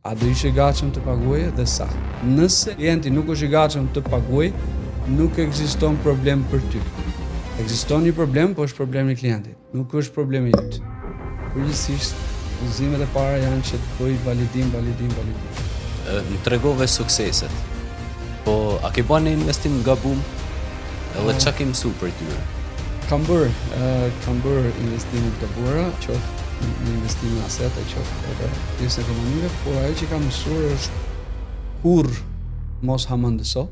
A do ishe gatshëm të paguaje dhe sa? Nëse klienti nuk është i gatshëm të paguajë, nuk ekziston problem për ty. Ekziston një problem, po është problemi i klientit, nuk është problemi yt. Përgjithsisht, udhëzimet e para janë që të bëj validim. Më tregove sukseset. Po a ke bën një investim nga gabum? Edhe çka ke mësuar për tyre? Kam bërë investime të gabuara, qoftë në investime asete, qoftë edhe pjesë ekonomike, por ajo që kam mësuar është kur mos hamendëso.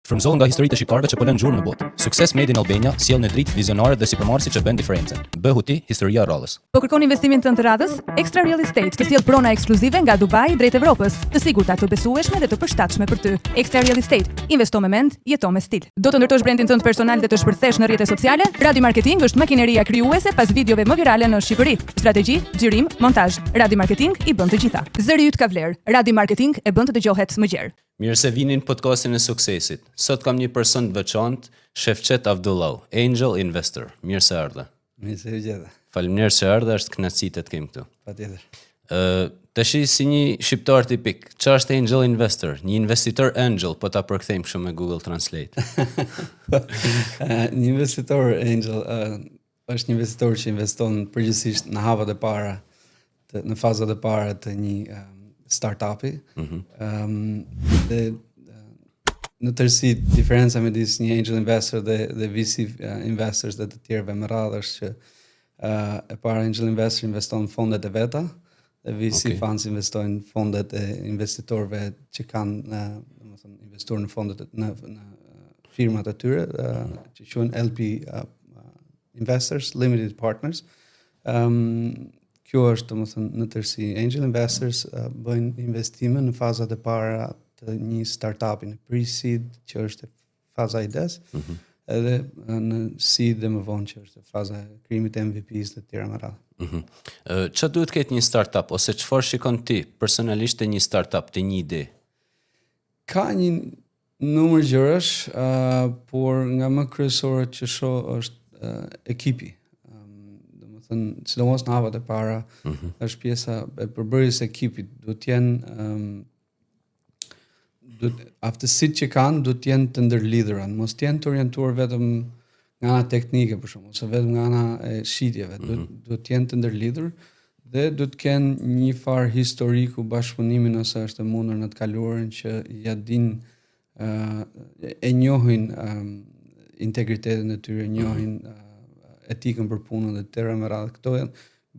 Frymëzohen nga historitë e shqiptarëve që po lënë gjurmë në botë. Success Made in Albania sjell në dritë vizionare dhe sipërmarrësi që bën diferencën. Bëhu ti historia rrallës. Po kërkon investimin tënd të radhës? Extra Real Estate të sjell prona ekskluzive nga Dubai drejt Evropës, të sigurta, të besueshme dhe të përshtatshme për ty. Extra Real Estate, investo me mend, jeto me stil. Do të ndërtosh brandin tënd personal dhe të shpërthesh në rrjetet sociale? Radio Marketing është makineria krijuese pas videove më virale në Shqipëri. Strategji, xhirim, montazh. Radio Marketing i bën të gjitha. Zëri yt ka vlerë. Radio Marketing e bën të dëgjohet më gjerë. Mirë se vinin podcastin e suksesit. Sot kam një person të veçantë, Shefqet Abdullau, Angel Investor. Mirë se erdhe. Mirë se u gjeta. Faleminderit që erdhe, është kënaqësi të kem këtu. Patjetër. Tash si një shqiptar tipik, çfarë është Angel Investor? Një investitor angel, po ta përkthejmë kështu me Google Translate. Një investitor angel është një investitor që investon përgjithsisht në hapat e para, në fazat e para të një startupi. Dhe në tërësi diferenca midis një angel investor dhe VC investors dhe të tjerëve më radhë është që e para angel investor investon në fondet e veta dhe VC funds investojnë fondet e investitorëve që kanë investuar në fondet në firmat e tyre që quhen LP investors, limited partners. Kjo është, domethënë, në tërësi angel investors bëjnë investime në fazat e para të një startupi, në pre-seed, që është faza e ides, edhe në seed dhe më vonë që është faza e krijimit të MVPs dhe të tjera më radhë. Çfarë duhet ketë një startup ose çfarë shikon ti personalisht te një startup, te një ide? Ka një numër gjërash, por nga më kryesorët që shoh është ekipi. Sidomos në hapat e para, është pjesa e përbërjes së ekipit, duhet të jenë aftësitë që kanë duhet të jenë të ndërlidhura, mos të jenë të orientuar vetëm nga ana teknike për shembull, ose vetëm nga ana e shitjeve, duhet të jenë të ndërlidhur dhe duhet të kenë një farë historiku bashkëpunimi nëse është e mundur në të kaluarën që ja din e njohin integritetin e tyre, njohin etikën për punën dhe tëra me radhë. Këto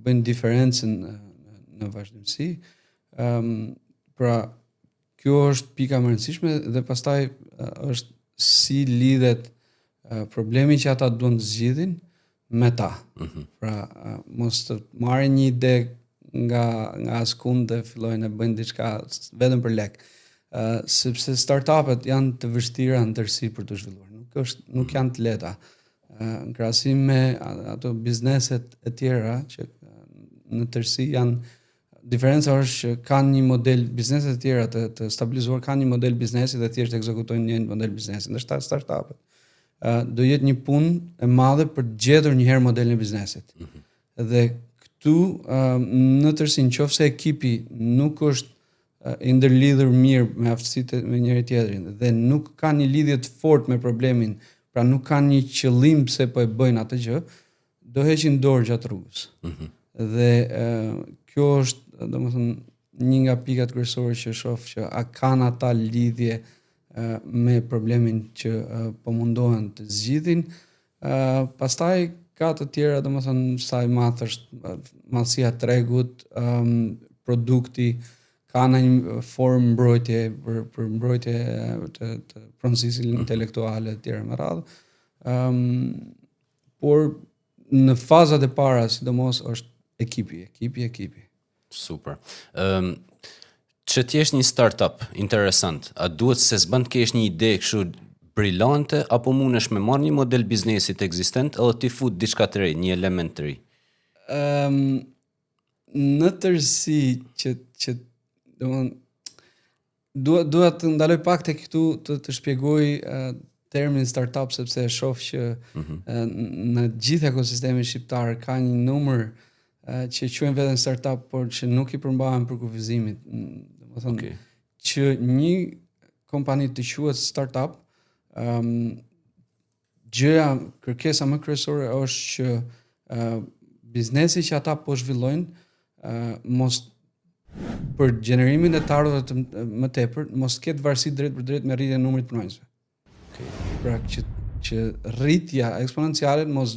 bëjnë diferencën në vazhdimsi. Pra, kjo është pika më e rëndësishme dhe pastaj është si lidhet problemi që ata duan të zgjidhin me ta. Pra, mos të marrin një ide nga askund dhe fillojnë e bëjnë diçka vetëm për lek. Sepse startupet janë të vështira në tërësi për të zhvilluar. Nuk janë të lehta. Në krahasim me ato bizneset e tjera që në tërësi janë, diferenca është që kanë një model, bizneset e tjera të stabilizuar kanë një model biznesi dhe thjesht ekzekutojnë një model biznesi. Ndërsa startupet do jetë një punë e madhe për të gjetur një herë modelin e biznesit. Dhe këtu në tërësi nëse ekipi nuk është i ndërlidhur mirë me aftësitë me njëri tjetrin dhe nuk ka një lidhje të fortë me problemin, pra nuk kanë një qëllim pse po e bëjnë atë gjë, do heqin dorë gjatë rrugës. Dhe kjo është, domethënë, një nga pikat kryesore që shoh që a kanë ata lidhje me problemin që po mundohen të zgjidhin. Pastaj ka të tjera, domethënë, sa i madh është madhësia e tregut, produkti, ka një formë mbrojtje për mbrojtje të pronësisë intelektuale të tjera me radhë. Por në fazat e para, sidomos është ekipi. Super. Që t'jesh një startup interesant, a duhet se s'bën të kesh një ide kështu brillante apo mundesh me marrë një model biznesi ekzistent edhe ti fut diçka të re, një element të ri? Në tërësi që dua të ndaloj pak tek këtu të shpjegoj termin startup sepse e shoh që në gjithë ekosistemin shqiptar ka një numër që quajnë veten startup, por që nuk i përmbahen për kufizimit. Domethënë që një kompani të quhet startup, gjëja, kërkesa më kryesore është që biznesi që ata po zhvillojnë mos për gjenerimin e të ardhurave më tepër, mos ketë varësi drejt për drejt me rritjen e numrit të punonjësve. Pra që rritja eksponenciale mos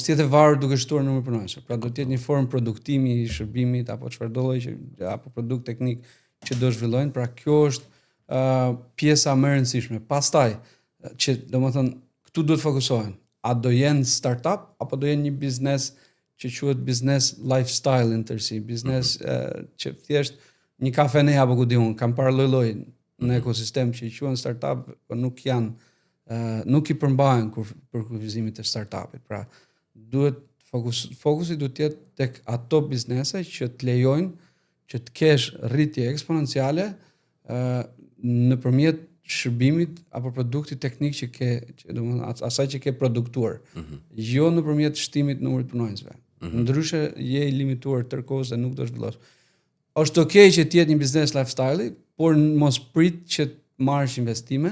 jetë varur duke shtuar numrin e punonjësve. Pra do të jetë një formë produktimi i shërbimit apo çfarë do lloji apo produkt teknik që do zhvillojnë. Pra kjo është pjesa më e rëndësishme. Pastaj që domethënë këtu duhet fokusohen. A do jenë startup apo do jenë një biznes që quhet biznes lifestyle në tërësi, biznes që thjesht një kafene apo ku di unë, kam parë lloj-lloj në ekosistem që i quhen startup, por nuk i përmbahen për kufizimin e startupit. Pra, duhet fokusi duhet të jetë tek ato biznese që të lejojnë që të kesh rritje eksponenciale nëpërmjet shërbimit apo produktit teknik që domethënë asaj që ke produktuar. Jo nëpërmjet shtimit të numrit të punonjësve. Ndryshe je i limituar tërkohës dhe nuk do zhvillosh. Është okay që të jetë një biznes lifestyle, por mos prit që të marrësh investime,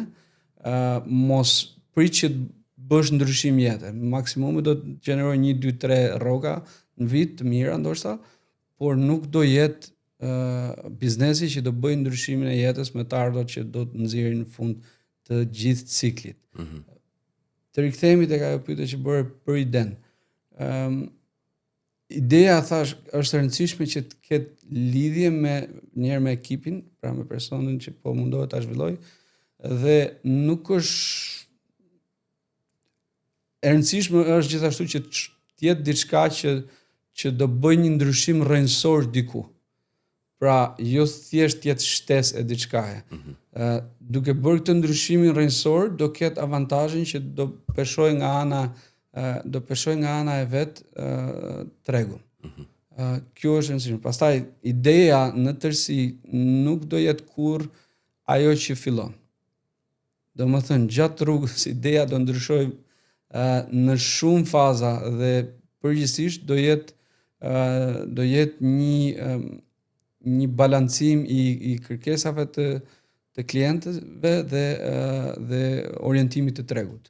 mos prit që të bësh ndryshim jete. Maksimumi do të gjeneroj 1, 2, 3 rroga në vit të mira ndoshta, por nuk do jetë biznesi që do bëjë ndryshimin e jetës me të ardhurat që do të nxjerrin në fund të gjithë ciklit. Të rikthehemi tek ajo pyetje që bëre për iden. Ideja thash është e rëndësishme që të ketë lidhje me ekipin, pra me personin që po mundohet ta zhvilloj, dhe nuk është e rëndësishme është gjithashtu që të jetë diçka që do bëjë një ndryshim rrënjësor diku. Pra, jo thjesht jetë shtesë e diçkaje. Duke bërë këtë ndryshimin rrënjësor, do ketë avantazhin që do peshoj nga ana e vet tregun. Kjo është rëndësishme. Pastaj ideja në tërësi nuk do jetë kurrë ajo që fillon. Domethënë gjatë rrugës ideja do ndryshojë në shumë faza dhe përgjithsisht do jetë një balancim i kërkesave të klientëve dhe orientimit të tregut.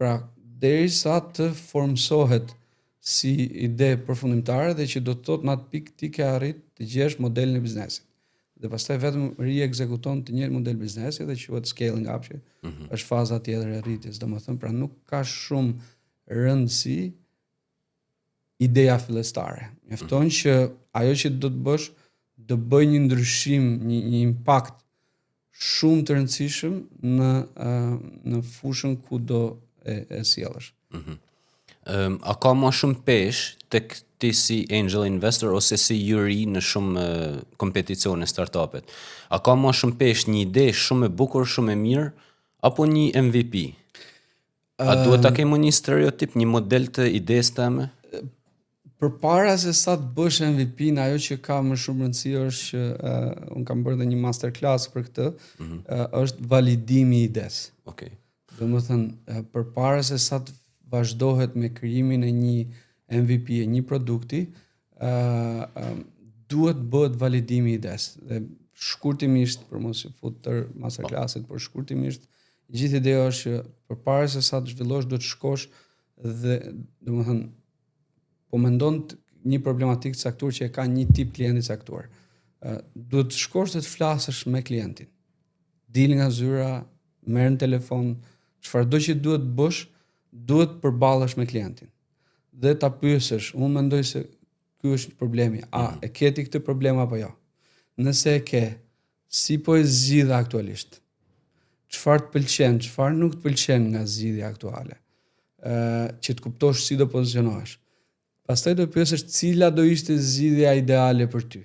Pra, derisa të formsohet si ide përfundimtare dhe që do të thotë në atë pikë ti ke arrit të gjesh modelin e biznesit. Dhe pastaj vetëm riekzekuton të njëjtin model biznesi dhe quhet scaling up, që është faza tjetër e rritjes. Domethënë, pra nuk ka shumë rëndësi ideja fillestare. Mjafton që ajo që do të bësh do bëj një ndryshim, një impakt shumë të rëndësishëm në fushën ku do e sjellësh. A ka më shumë pesh tek ti si angel investor ose si juri në shumë kompeticione startupet? A ka më shumë pesh një ide shumë e bukur, shumë e mirë, apo një MVP? A duhet ta kemi një stereotip, një model të idesë tëme? Përpara se sa të bësh MVP, në ajo që ka më shumë rëndësi është që unë kam bërë dhe një masterclass për këtë, është validimi i idesë. Okay. Domethënë, përpara se sa të vazhdohet me krijimin e një MVP e një produkti, duhet bëhet validimi i idesë. Dhe shkurtimisht, për mos i fut tër masterclassit, por shkurtimisht, gjithë ideja është që përpara se sa të zhvillosh, do të shkosh dhe domethënë po mendon një problematikë të caktuar që e ka një tip klienti të caktuar. Duhet të shkosh dhe të flasësh me klientin. Dil nga zyra, merr në telefon, çfarëdo që duhet bësh, duhet përballesh me klientin. Dhe ta pyesësh, unë mendoj se ky është problemi. A e ke ti këtë problem apo jo? Nëse e ke, si po e zgjidh aktualisht? Çfarë të pëlqen, çfarë nuk të pëlqen nga zgjidhja aktuale? Që të kuptosh si do pozicionohesh. Pastaj do pyesësh cila do ishte zgjidhja ideale për ty.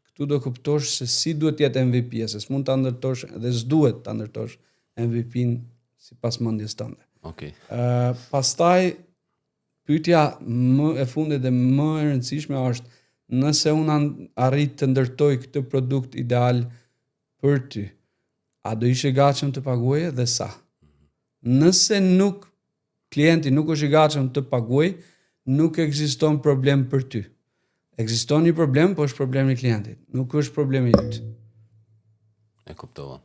Këtu do kuptosh se si duhet të jetë MVP, se s'mund ta ndërtosh dhe s'duhet ta ndërtosh MVP-n sipas mendjes tënde. Okay. Pastaj pyetja më e fundit dhe më e rëndësishme është, nëse unë arrit të ndërtoj këtë produkt ideal për ty, a do ishe gatshëm të paguaje dhe sa? Nëse klienti nuk është i gatshëm të paguajë, nuk ekziston problem për ty. Ekziston një problem, po është problemi i klientit. Nuk është problemi yt. E kuptova.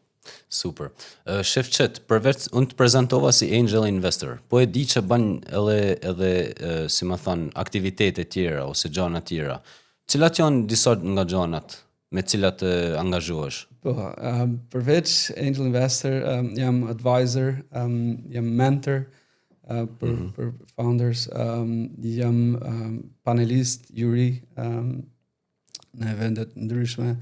Super. Shef Qet, përveç unë të prezentova si angel investor, po e di që bën edhe si më thon, aktivitete tjera ose gjëra tjera. Cilat janë disa nga gjanat me cilat angazhohesh? Po, përveç angel investor, jam advisor, jam mentor për founders, jam panelist, juri në eventet ndryshme,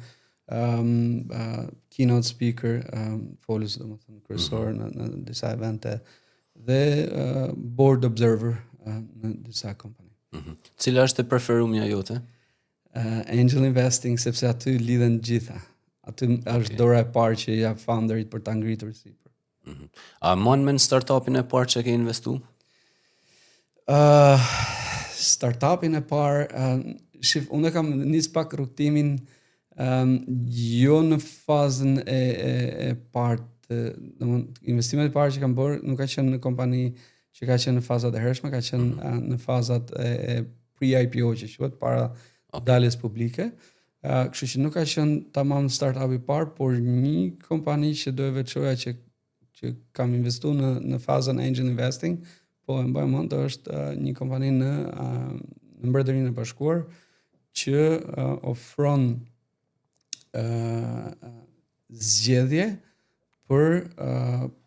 keynote speaker, folës domethënë kryesor në disa evente dhe board observer në disa kompani. Cila është e preferuar jote? Angel investing, sepse aty lidhen gjitha. Aty është dora e parë që ja founderit për ta ngritur sipër. A mon me në startupin e parë që ke investu? Startupin e parë, unë kam nis pak rrugtimin jo në fazën e parë, investimet e parë që kam bërë nuk ka qenë në kompani që ka qenë në fazat e hershme, ka qenë në fazat e pre-IPO që quhet, para daljes publike. Kështu që nuk ka qenë tamam startup i parë, por një kompani që do e veçoja që kam investuar në fazën angel investing, po e mbaj mend është një kompani në Mbretërinë e Bashkuar që ofron zgjedhje për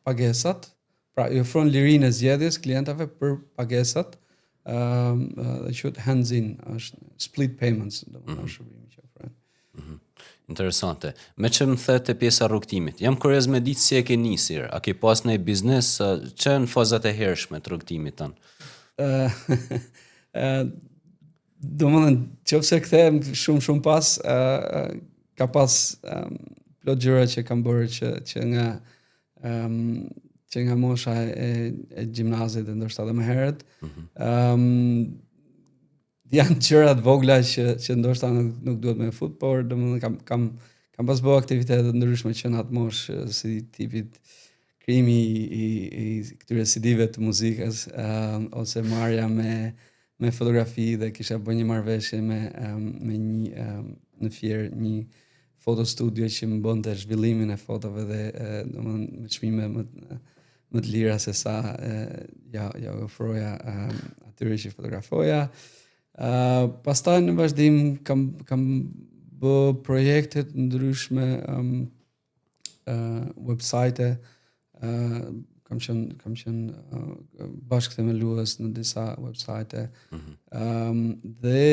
pagesat, pra i ofron lirinë e zgjedhjes klientave për pagesat, dhe quhet hands-in, është split payments, domethënë shërbimi që ofron. Interesante. Me që më thete pjesa rrugtimit, jam kurioz me ditë si e ke nisur. A ke pas në biznes që në fazat e hershme të rrugtimit tënë? Domethënë, nëse kthehem shumë pas, ka pas plot gjëra që kam bërë që nga mosha e gjimnazit dhe ndoshta edhe më herët. Janë gjëra të vogla që ndoshta nuk duhet me fut, por domethënë kam pas bërë aktivitete të ndryshme që në atë moshë, si tipit krijimi i këtyre CD-ve të muzikës, ose marrja me fotografi, dhe kisha bërë një marrëveshje me një në Fier, një fotostudio që më bënte zhvillimin e fotove dhe domethënë me çmime më të lira se sa ja ofroja atyre që fotografoja. Pastaj në vazhdim kam bë projekte të ndryshme, website, kam qenë bashkëthemelues në disa website, dhe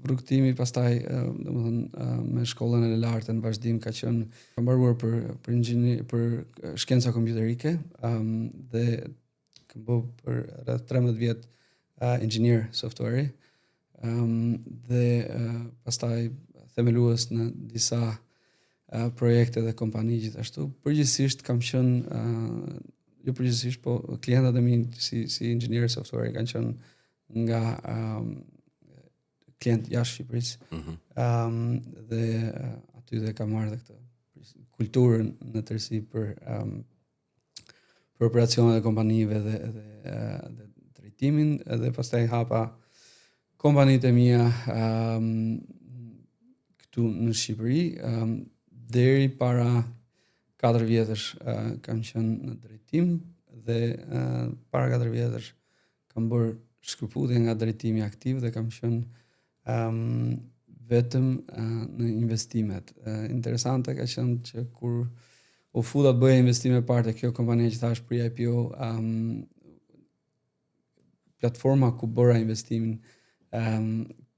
rrugtimi pastaj domethënë me shkollën e lartë në vazhdim kam mbaruar për shkenca kompjuterike, dhe kam bë për rreth 13 vjet inxhinier software, dhe pastaj themelues në disa projekte dhe kompani gjithashtu. Përgjithsisht kam qenë jo përgjithsisht, po klientët e mi si inxhinier software kanë qenë nga klient jashtë Shqipërisë. Dhe aty dhe kam marrë këtë kulturën në tërësi për operacionet e kompanive dhe drejtimin, edhe pastaj hapa kompanitë e mia këtu në Shqipëri, deri para 4 vjetësh kam qenë në drejtim, dhe para 4 vjetësh kam bërë shkëputje nga drejtimi aktiv dhe kam qenë vetëm në investimet. Interesante ka qenë që kur u futa të bëja investime parte kjo kompania që thash për IPO, platforma ku bëra investimin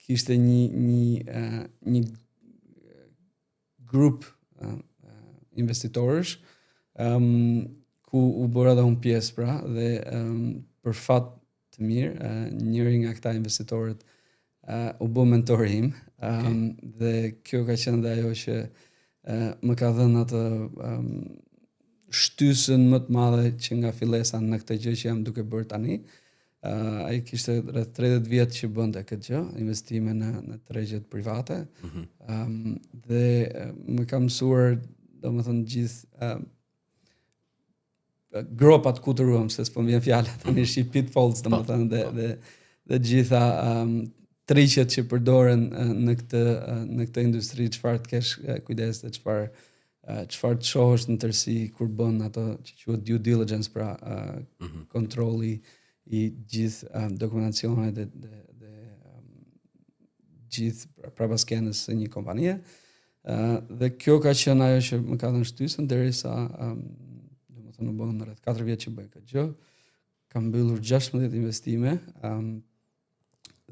kishte një grup investitorësh ku u bëra dhe unë pjesë, pra, dhe për fat të mirë, njëri nga këta investitorët u bë mentori im, dhe kjo ka qenë dhe ajo që më ka dhënë atë shtysën më të madhe që nga fillesa në këtë gjë që jam duke bërë tani. Ai kishte rreth 30 vjet që bënte këtë gjë, investime në tregjet private, dhe më ka mësuar domethënë gjithë gropat ku të ruam, se s'po vjen fjala tani, pitfalls domethënë, dhe dhe gjitha triqet që përdoren në këtë industri, çfarë të kesh kujdes dhe çfarë të shohësh në tërësi kur bën ato që quhet due diligence, pra kontrolli i gjithë dokumentacionit dhe gjithë prapaskenës së një kompanie. Dhe kjo ka qenë ajo që më ka dhënë shtysën derisa domethënë u bën rreth 4 vjet që bëj këtë gjë. Kam mbyllur 16 investime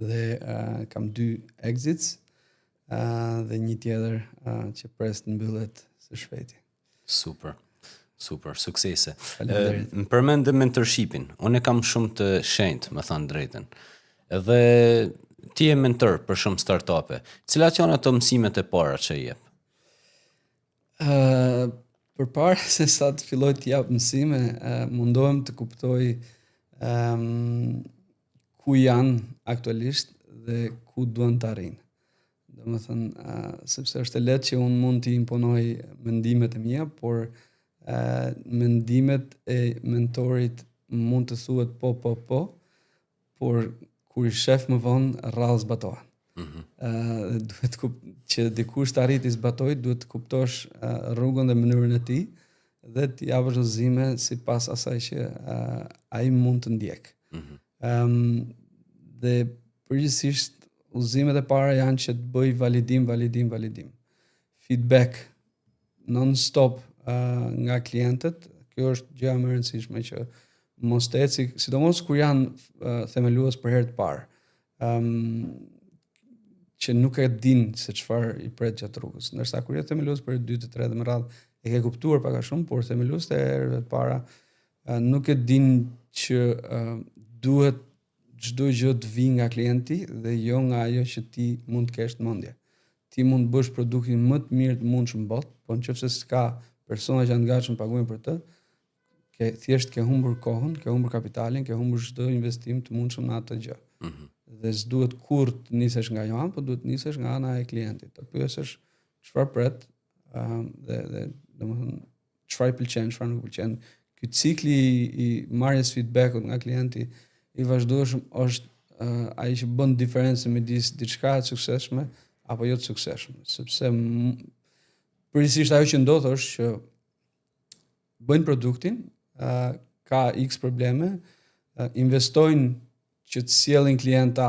dhe kam 2 exits dhe një tjetër që pres të mbyllet së shpejti. Super, suksese. Faleminderit. Më përmendë mentorshipin. Unë e kam shumë të shenjtë, më thënë drejtën. Edhe ti je mentor për shumë startupe. Cilat janë ato mësimet e para që jep? Përpara se sa të filloj të jap mësime, mundohem të kuptoj ku janë aktualisht dhe ku duan të arrijnë. Domethënë, sepse është e lehtë që unë mund të imponoj mendimet e mia, por mendimet e mentorit mund të thuhet po, por kur i shef më vonë rrallë zbatohen. Duhet që dikush të arriti zbatoj, duhet të kuptosh rrugën dhe mënyrën e tij dhe të japësh udhëzime sipas asaj që ai mund të ndjek. Dhe përgjithsisht udhëzimet e para janë që të bëj validim. Feedback non-stop nga klientët. Kjo është gjëja më e rëndësishme që mos të eci, sidomos kur janë themelues për herë të parë. Që nuk e din se çfarë i pret gjatë rrugës. Ndërsa kur je themelues për 2 të 3 dhe më radhë e ke kuptuar pak a shumë, por themelues të herëve të para nuk e din që duhet çdo gjë të vijë nga klienti dhe jo nga ajo që ti mund të kesh në mendje. Ti mund të bësh produktin më të mirë të mundshëm në botë, por nëse s'ka persona që janë të gatshëm paguajnë për të, thjesht ke humbur kohën, ke humbur kapitalin, ke humbur çdo investim të mundshëm në atë gjë. Dhe s'duhet kur të nisesh nga një anë, por duhet të nisesh nga ana e klientit. Të pyesësh çfarë pret dhe domethënë çfarë i pëlqen, çfarë nuk pëlqen. Ky cikli i marrjes feedbackut nga klienti i vazhdueshëm është ai që bën diferencën midis diçka të suksesshme apo jo të suksesshme, sepse përgjithsisht ajo që ndodh është që bëjnë produktin, ka X probleme, investojnë që të sjellin klienta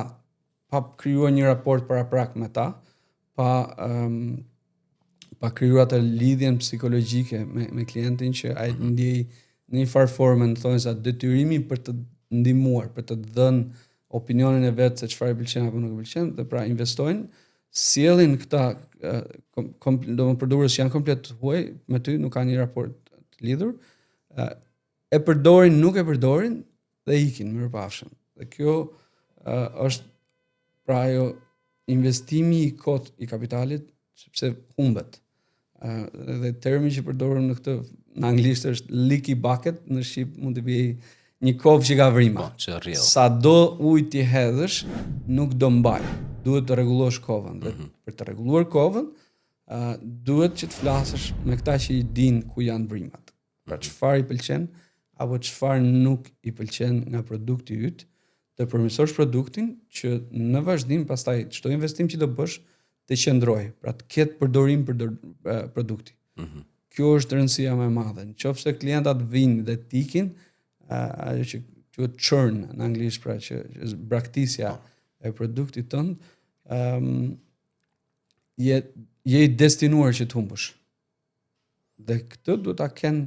pa krijuar një raport paraprak me ta, pa krijuar atë lidhjen psikologjike me klientin që ai të ndjej në një farë formë, thonë sa detyrimi për të ndihmuar, për të dhënë opinionin e vet se çfarë i pëlqen apo nuk i pëlqen, dhe pra investojnë, sjellin këta përdorës që janë komplet huaj me ty, nuk kanë një raport të lidhur, e përdorin, nuk e përdorin dhe ikin mirëpafshëm. Dhe kjo është pra ajo investimi i kot i kapitalit, sepse humbet. Dhe termi që përdorëm në këtë në anglisht është leaky bucket, në shqip mund të bëj një kovë që ka vrima. Që rrjedh. Sa do ujë ti hedhësh, nuk do mbaj. Duhet të rregullosh kovën. Dhe për të rregulluar kovën, duhet që të flasësh me këta që i din ku janë vrimat. Pra çfarë i pëlqen apo çfarë nuk i pëlqen nga produkti yt, të përmirësosh produktin që në vazhdim pastaj çdo investim që do bësh të qëndrojë, pra të ketë përdorim për produkti. Kjo është rëndësia më e madhe. Nëse klientat vinë dhe tikin, ajo që quhet churn në anglisht, pra që është braktisja e produktit tënd, je i destinuar që të humbësh. Dhe këtë duhet ta kenë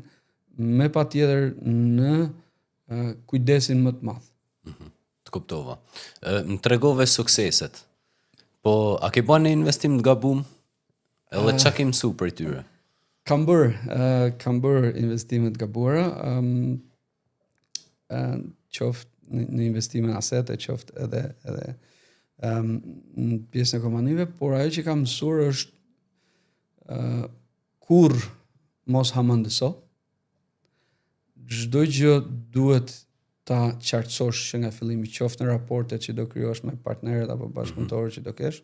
me patjetër në kujdesin më të madh. Të kuptova. Më tregove sukseset. Po, a ke bën një investim të gabum? Edhe çka ke mësuar prej tyre? Kam bër investime të gabuara, qoftë në investime në asete, qoftë edhe në pjesën e kompanive, por ajo që kam mësuar është kur mos hamendëso. Çdo gjë duhet ta qartësosh që nga fillimi, qoftë në raportet që do krijosh me partnerët apo bashkëpunëtorët që do kesh,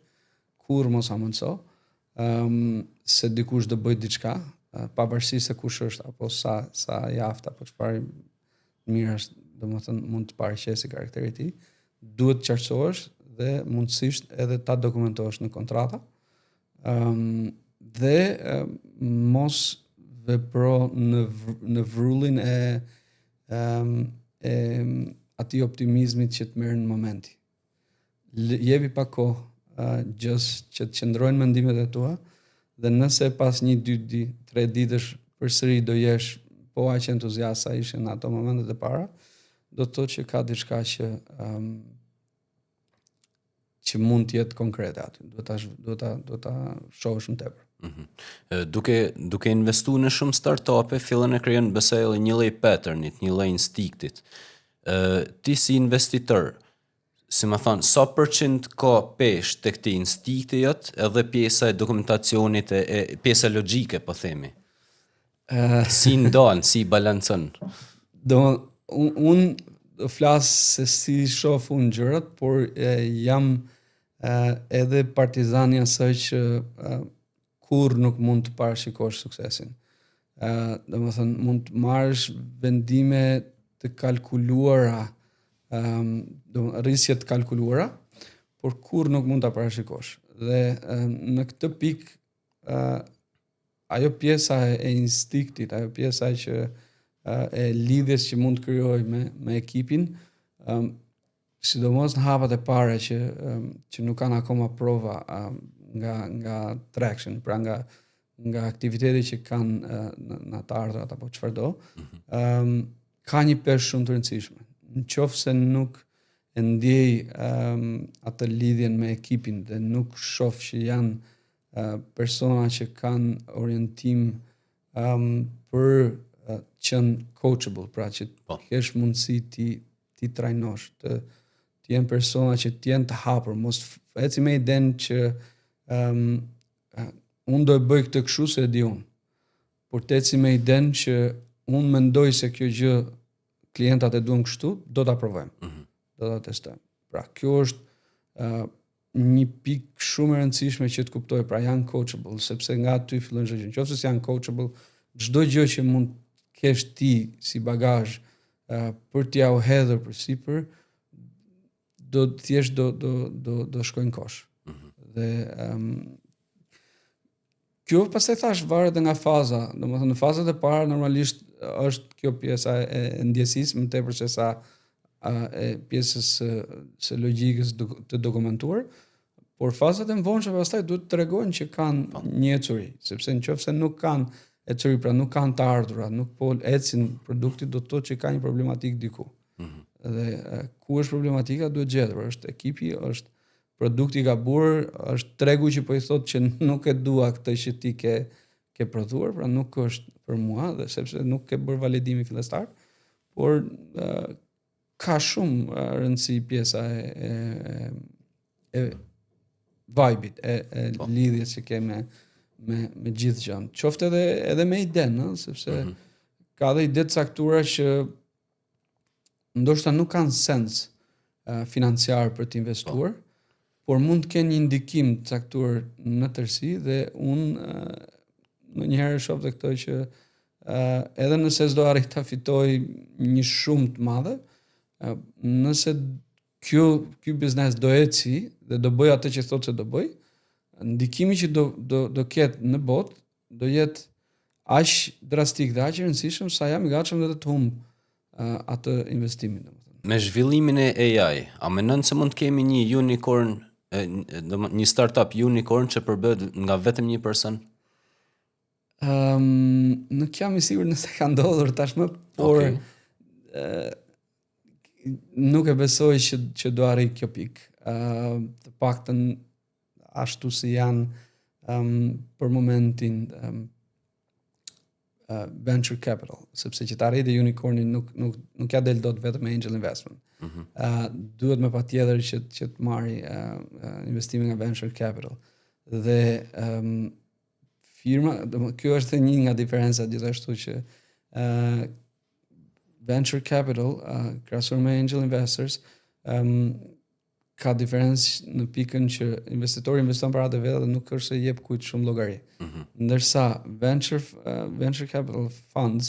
kur mos hamendëso, se dikush do bëj diçka, pavarësisht se kush është apo sa jaft apo çfarë mirë është, domethënë mund të paraqesë karakteri i tij, duhet qartësohesh dhe mundësisht edhe ta dokumentohesh në kontrata. Dhe mos vepro në vrullin e atij optimizmit që të merr në momenti. Jepi pak kohë gjës që të qëndrojnë mendimet e tua dhe nëse pas 1-2-3 ditësh përsëri do jesh po aq entuziast sa ishe në ato momentet e para, do të thotë që ka diçka që mund të jetë konkrete aty. Do ta shohësh më tepër. Duke investuar në shumë startupe, fillon e krijon besoj edhe një lloj patternit, një lloj instiktit. Ti si investitor, si më thonë, sa përqind ka pesh tek ti instikti jot, edhe pjesa e dokumentacionit e pjesa logjike, po themi. Si ndon, si balancon? Unë do flas se si shoh unë gjërat, por jam edhe partizani i asaj që kur nuk mund të parashikosh suksesin. Domethënë mund të marrësh vendime të kalkuluara, rrisje të kalkuluara, por kur nuk mund ta parashikosh. Dhe në këtë pikë ajo pjesa e instiktit, ajo pjesa që e lidhjes që mund të krijoj me ekipin, sidomos në hapat e para që nuk kanë akoma prova nga traction, pra nga aktiviteti që kanë në të ardhurat apo çfarë do, ka një peshë shumë të rëndësishme. Në qoftë se nuk e ndjej atë lidhjen me ekipin dhe nuk shoh që janë persona që kanë orientim për qenë coachable, pra që kesh mundësi ti trajnosh, të jenë persona që të jenë të hapur, mos eci me idenë që unë do e bëj këtë kështu se e di unë, por të eci me idenë që unë mendoj se kjo gjë klientat e duan kështu, do ta provojmë, do ta testojmë. Pra kjo është një pikë shumë e rëndësishme që të kuptoj, pra janë coachable, sepse nga aty fillon çdo gjë. Nëse janë coachable, çdo gjë që mund kesh ti si bagazh për t'ia u hedhur përsipër, do thjesht do shkojnë kosh. Dhe kjo pastaj thash varet nga faza. Domethënë në fazat e para normalisht është kjo pjesa e ndjesisë më tepër se sa e pjesës së logjikës të dokumentuar, por fazat e vonshme pastaj duhet të tregojnë që kanë një ecuri, sepse nëse nuk kanë ecuri, pra nuk kanë të ardhurat, nuk po ecin produkti, do të thotë që ka një problematik diku. Dhe ku është problematika duhet gjetur, është ekipi, është produkti gabuar, është tregu që po i thotë që nuk e dua këtë që ti ke prodhuar, pra nuk është për mua, dhe sepse nuk ke bërë validimi fillestar, por ka shumë rëndësi pjesa e vibe-it, e lidhjes që ke me gjithë gjën. Qoftë edhe me idenë, sepse ka dhe ide të caktuara që ndoshta nuk kanë sens financiar për të investuar, por mund të kenë një ndikim të caktuar në tërësi, dhe unë ndonjëherë shoh dhe këto që edhe nëse s'do arrit ta fitoj një shumë të madhe, nëse ky biznes do eci dhe do bëj atë që thotë se do bëj, ndikimi që do ketë në botë do jetë aq drastik dhe aq i rëndësishëm sa jam i gatshëm edhe të humb atë investimin. Me zhvillimin e AI, a mendon se mund të kemi një unicorn, një startup unicorn që përbëhet nga vetëm një person? Nuk jam i sigurt nëse ka ndodhur tashmë, por nuk e besoj që do arrijë kjo pikë. Të paktën ashtu si janë për momentin venture capital, sepse që të arrijë unicornin nuk ja del dot vetëm angel investment. Duhet me patjetër që të marrë investime nga venture capital. Dhe firma, kjo është një nga diferencat gjithashtu që venture capital, krahasuar me angel investors, ka diferencë në pikën që investitori investon paratë vetë dhe nuk është se jep kujt shumë llogari. Ndërsa venture capital funds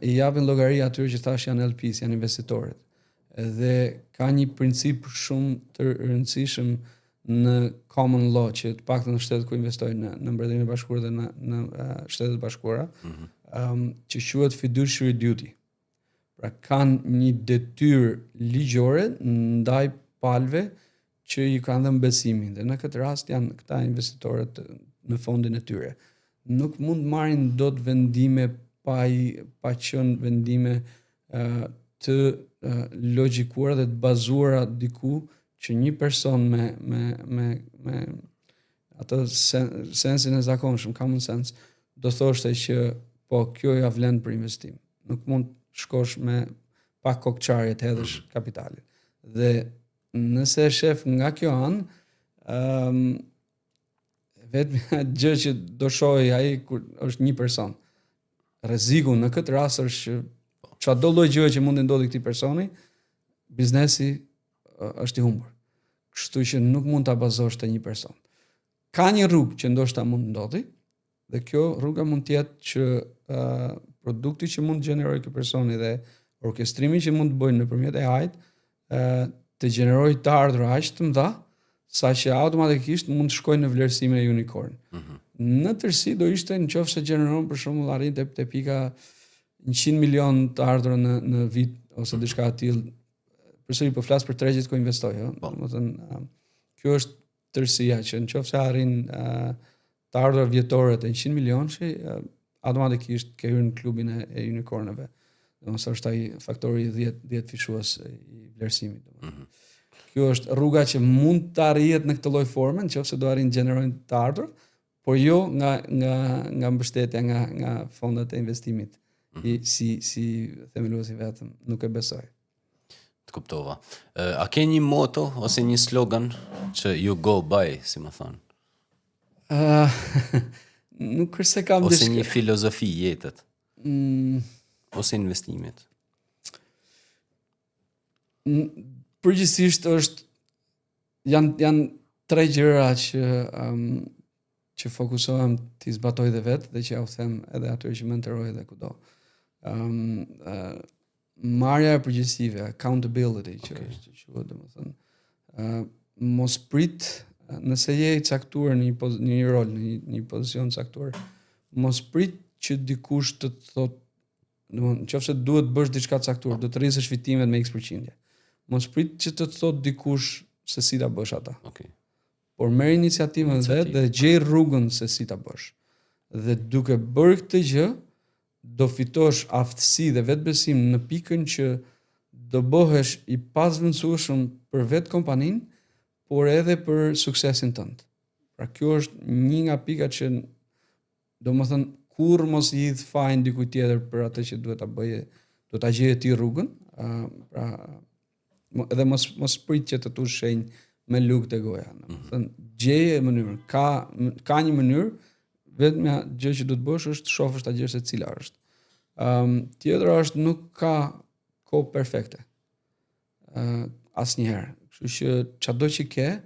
i japin llogari atyre që thash janë LPs, janë investitorët. Dhe ka një princip shumë të rëndësishëm në common law që të paktën në shtetet ku investojnë në Mbretërinë e Bashkuar dhe në Shtetet e Bashkuara, që quhet fiduciary duty. Pra kanë një detyrë ligjore ndaj palëve që i kanë dhënë besimin. Dhe në këtë rast janë këta investitorët në fondin e tyre. Nuk mund marrin dot vendime pa qenë vendime të logjikuara dhe të bazuara diku që një person me atë sensin e zakonshëm, common sense, do thoshte që po kjo ja vlen për investim. Nuk mund shkosh me pa kokçarje të hedhësh kapitalin. Dhe nëse e shef nga kjo anë, vetëm gjë që do shohë ai kur është një person. Rreziku në këtë rast është që çdo lloj gjëje që mund të ndodhi këtij personi, biznesi është i humbur. Kështu që nuk mund ta bazosh te një person. Ka një rrugë që ndoshta mund ndodhi, dhe kjo rruga mund të jetë që produkti që mund të gjenerojë ky personi dhe orkestrimi që mund të bëjnë nëpërmjet AI-t të gjenerojë të ardhurë aq të mëdha saqë automatikisht mund të shkojnë në vlerësimin e unicorn. Në tërësi do ishte nëse gjeneron për shembull arrin te pika 100 milion të ardhurë në vit ose diçka e tillë. Përsëri po flas për tregjet ku investoj, domethënë kjo është tërësia që nëse arrin të ardhurat vjetore të 100 milionësh, automatikisht ke hyrë në klubin e unicornëve. Domethënë është ai faktori 10 fishues i vlerësimit, domethënë. Kjo është rruga që mund të arrihet në këtë lloj forme, nëse do arrin gjenerojnë të ardhur, por jo nga mbështetja nga fondet e investimit. Si themeluesi vetëm, nuk e besoj. Të kuptova. A ke një moto ose një slogan që you go by, si më thonë? Nuk është se kam ose një filozofi jetët. Ose investimit. Përgjithsisht janë tre gjëra që fokusohem të zbatoj dhe vetë dhe që ja u them edhe atyre që mentoroj edhe kudo. Marrja e përgjegjësive, accountability, që quhet domethënë, mos prit nëse je i caktuar në një rol, në një pozicion caktuar, mos prit që dikush të thotë, domethënë, nëse duhet bësh diçka caktuar, do të rrisësh fitimet me X%. Mos prit që të thotë dikush se si ta bësh ata. Okay. Por merr iniciativën vetë dhe gjej rrugën se si ta bësh. Dhe duke bërë këtë gjë, do fitosh aftësi dhe vetbesim në pikën që do bëhesh i pasvendësueshëm për vetë kompaninë, por edhe për suksesin tënd. Pra kjo është një nga pikat që domethënë kurrë mos i hidh fajin dikujt tjetër për atë që duhet ta bëje, do ta gjejë ti rrugën, pra edhe mos prit që të tush shenjë me lugë të goja. Domethënë gjeje mënyrën. Ka një mënyrë, vetëm gjë që do të bësh është të shohësh ta gjesh se cila është. Tjetra është nuk ka kohë perfekte. Asnjëherë. Kështu që çado që ke,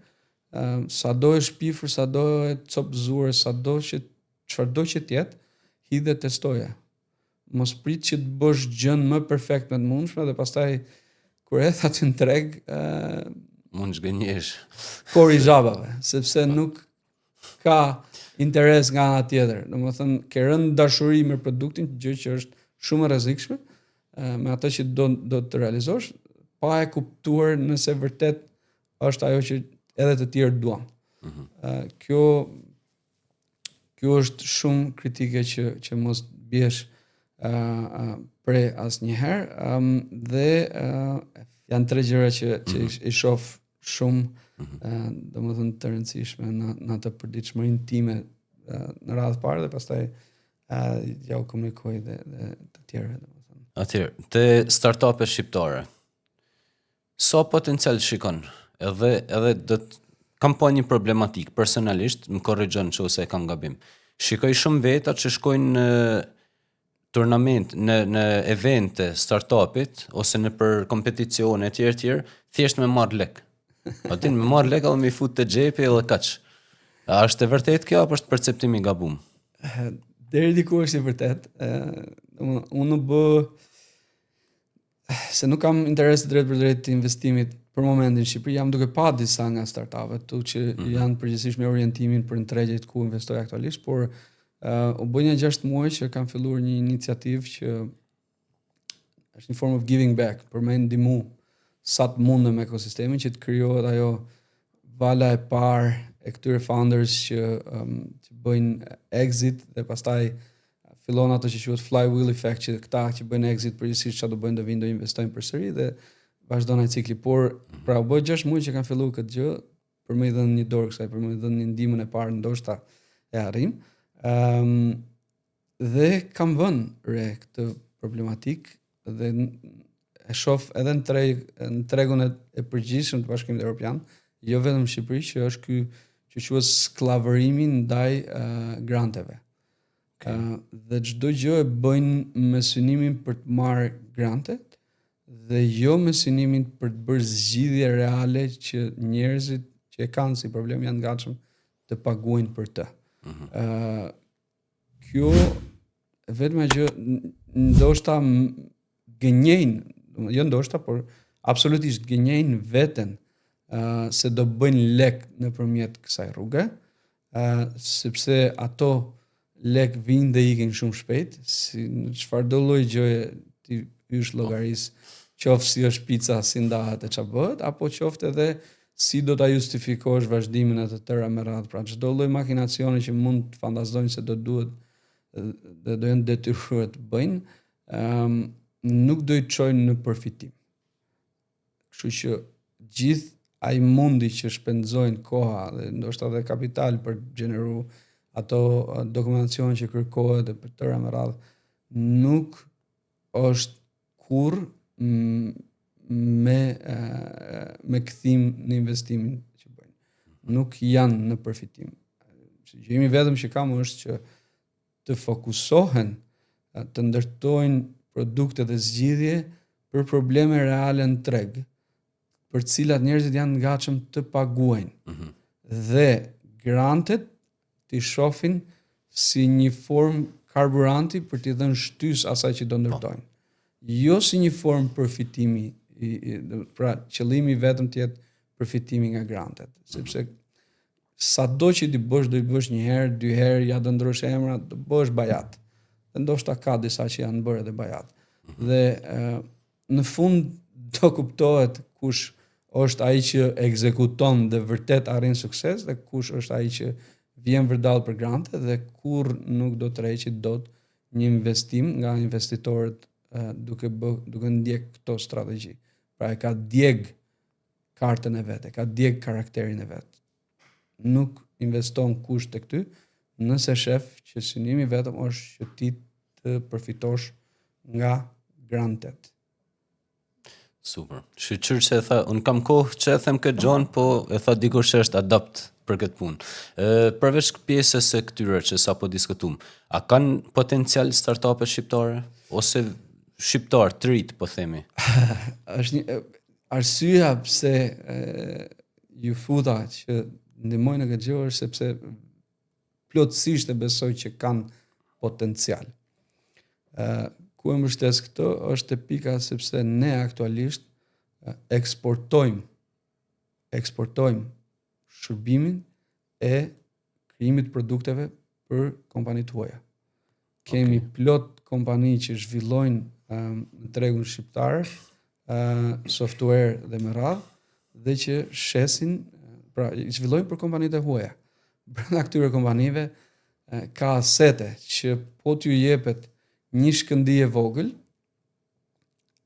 sado e shpifur, sado e copëzuar, çfarëdo që të jetë, hidhe testoje. Mos prit që të bësh gjën më perfekt me të mundshme dhe pastaj kur e tha të në treg, mund zgënjesh. Korrizhabave, sepse nuk ka interes nga ana tjetër. Domethënë ke rënë dashuri me produktin, gjë që është shumë e rrezikshme, me atë që do të realizosh, pa e kuptuar nëse vërtet është ajo që edhe të tjerë duan. Kjo është shumë kritike që mos biesh pre asnjëherë, dhe janë tre gjëra që i shoh shumë domethënë të rëndësishme në atë përditshmërinë time në radhë parë dhe pastaj ja u komunikoj dhe të tjerëve domethënë. Atëherë, te startup-e shqiptare, sa potencial shikon? Edhe kam pa një problematik personalisht, më korrigjon nëse kam gabim. Shikoj shumë veta që shkojnë në turnament, në evente startupit ose në për kompeticione e tjerë, thjesht me marr lek. Atin me marr lek edhe me fut te xhepi edhe kaç. A është e vërtet kjo apo është perceptim i gabum? Deri diku është e vërtet. Unë bë se nuk kam interes drejt për drejt të investimit për momentin në Shqipëri, jam duke pa disa nga startupet tu që janë përgjithsisht me orientimin për në tregjet ku investoj aktualisht, por u bë një 6 muaj që kam filluar një iniciativë që është një form of giving back, për me ndihmu sa të mundem me ekosistemin që të krijohet ajo vala e parë e këtyre founders që bëjnë exit dhe pastaj fillon ato që quhet flywheel effect, që këta që bëjnë exit përgjithsisht çfarë do bëjnë do vinë do investojnë përsëri dhe vazhdon ai cikli. Por pra u bë 6 muaj që kanë filluar këtë gjë për më dhënë një dorë kësaj, për më dhënë një ndihmën e parë, ndoshta e arrim. Dhe kam vënë re këtë problematik dhe e shoh edhe në tregun e përgjithshëm të Bashkimit Evropian, jo vetëm në Shqipëri, që është ky që quhet skllavërimi ndaj granteve. Dhe çdo gjë e bëjnë me synimin për të marrë grantet dhe jo me synimin për të bërë zgjidhje reale që njerëzit që e kanë si problem janë gatshëm të paguajnë për të. Kjo vetëm gjë ndoshta gënjejnë, jo ndoshta, por absolutisht gënjejnë veten se do bëjnë lek nëpërmjet kësaj rruge, sepse ato lek vinë dhe ikin shumë shpejt, si në çfarëdo lloj gjëje ti hysh llogaris, qoftë si është pica, si ndahet e çfarë bëhet, apo qoftë edhe si do ta justifikosh vazhdimin e të tëra me radhë. Pra çdo lloj makinacioni që mund të fantazojnë se do duhet dhe do jenë detyruar të bëjnë, nuk do i çojnë në përfitim. Kështu që gjithë ai mundi që shpenzojnë koha dhe ndoshta edhe kapital për të gjeneruar ato dokumentacion që kërkohet dhe për tëra me radhë, nuk është kurrë me kthim në investimin që bëjnë. Nuk janë në përfitim. Gjëimi vetëm që kam është që të fokusohen, të ndërtojnë produkte dhe zgjidhje për probleme reale në treg, për cilat njerëzit janë gatshëm të paguajnë. Dhe grantet t'i shohin si një formë karburanti për t'i dhënë shtys asaj që do ndërtojnë. Jo si një formë përfitimi, pra qëllimi vetëm të jetë përfitimi nga grantet, sepse sado që ti bësh, do i bësh një herë, 2 herë, ja do ndrosh emra, do bësh bajat. Dhe ndoshta ka disa që janë bërë edhe bajat. Dhe në fund do kuptohet kush është ai që ekzekuton dhe vërtet arrin sukses dhe kush është ai që vjen vërdall për grante dhe kur nuk do të rreqet dot një investim nga investitorët duke ndjek këto strategji. Pra e ka djeg kartën e vet, e ka djeg karakterin e vet. Nuk investon kush tek ty nëse shef që synimi vetëm është që ti të përfitosh nga grantet. Super. Shqyqyr që e tha, unë kam kohë që e them këtë gjonë, po e tha dikur që është adapt për këtë punë. Përveç pjesës e këtyre që sa po diskutum, a kanë potencial startupe shqiptare? Ose shqiptar të rritë, po themi? Është një arsyeja pse ju futa që ndihmojnë në këtë gjë është sepse plotësisht e besoj që kanë potencial. Ku e mbështes këto është e pika sepse ne aktualisht eksportojmë shërbimin e krijimit produkteve për kompanitë huaja. Kemi plot kompani që zhvillojnë në tregun shqiptar software dhe me radhë dhe që shesin, pra zhvillojnë për kompanitë e huaja. Brenda këtyre kompanive ka asete që po t'ju jepet një shkëndije vogël,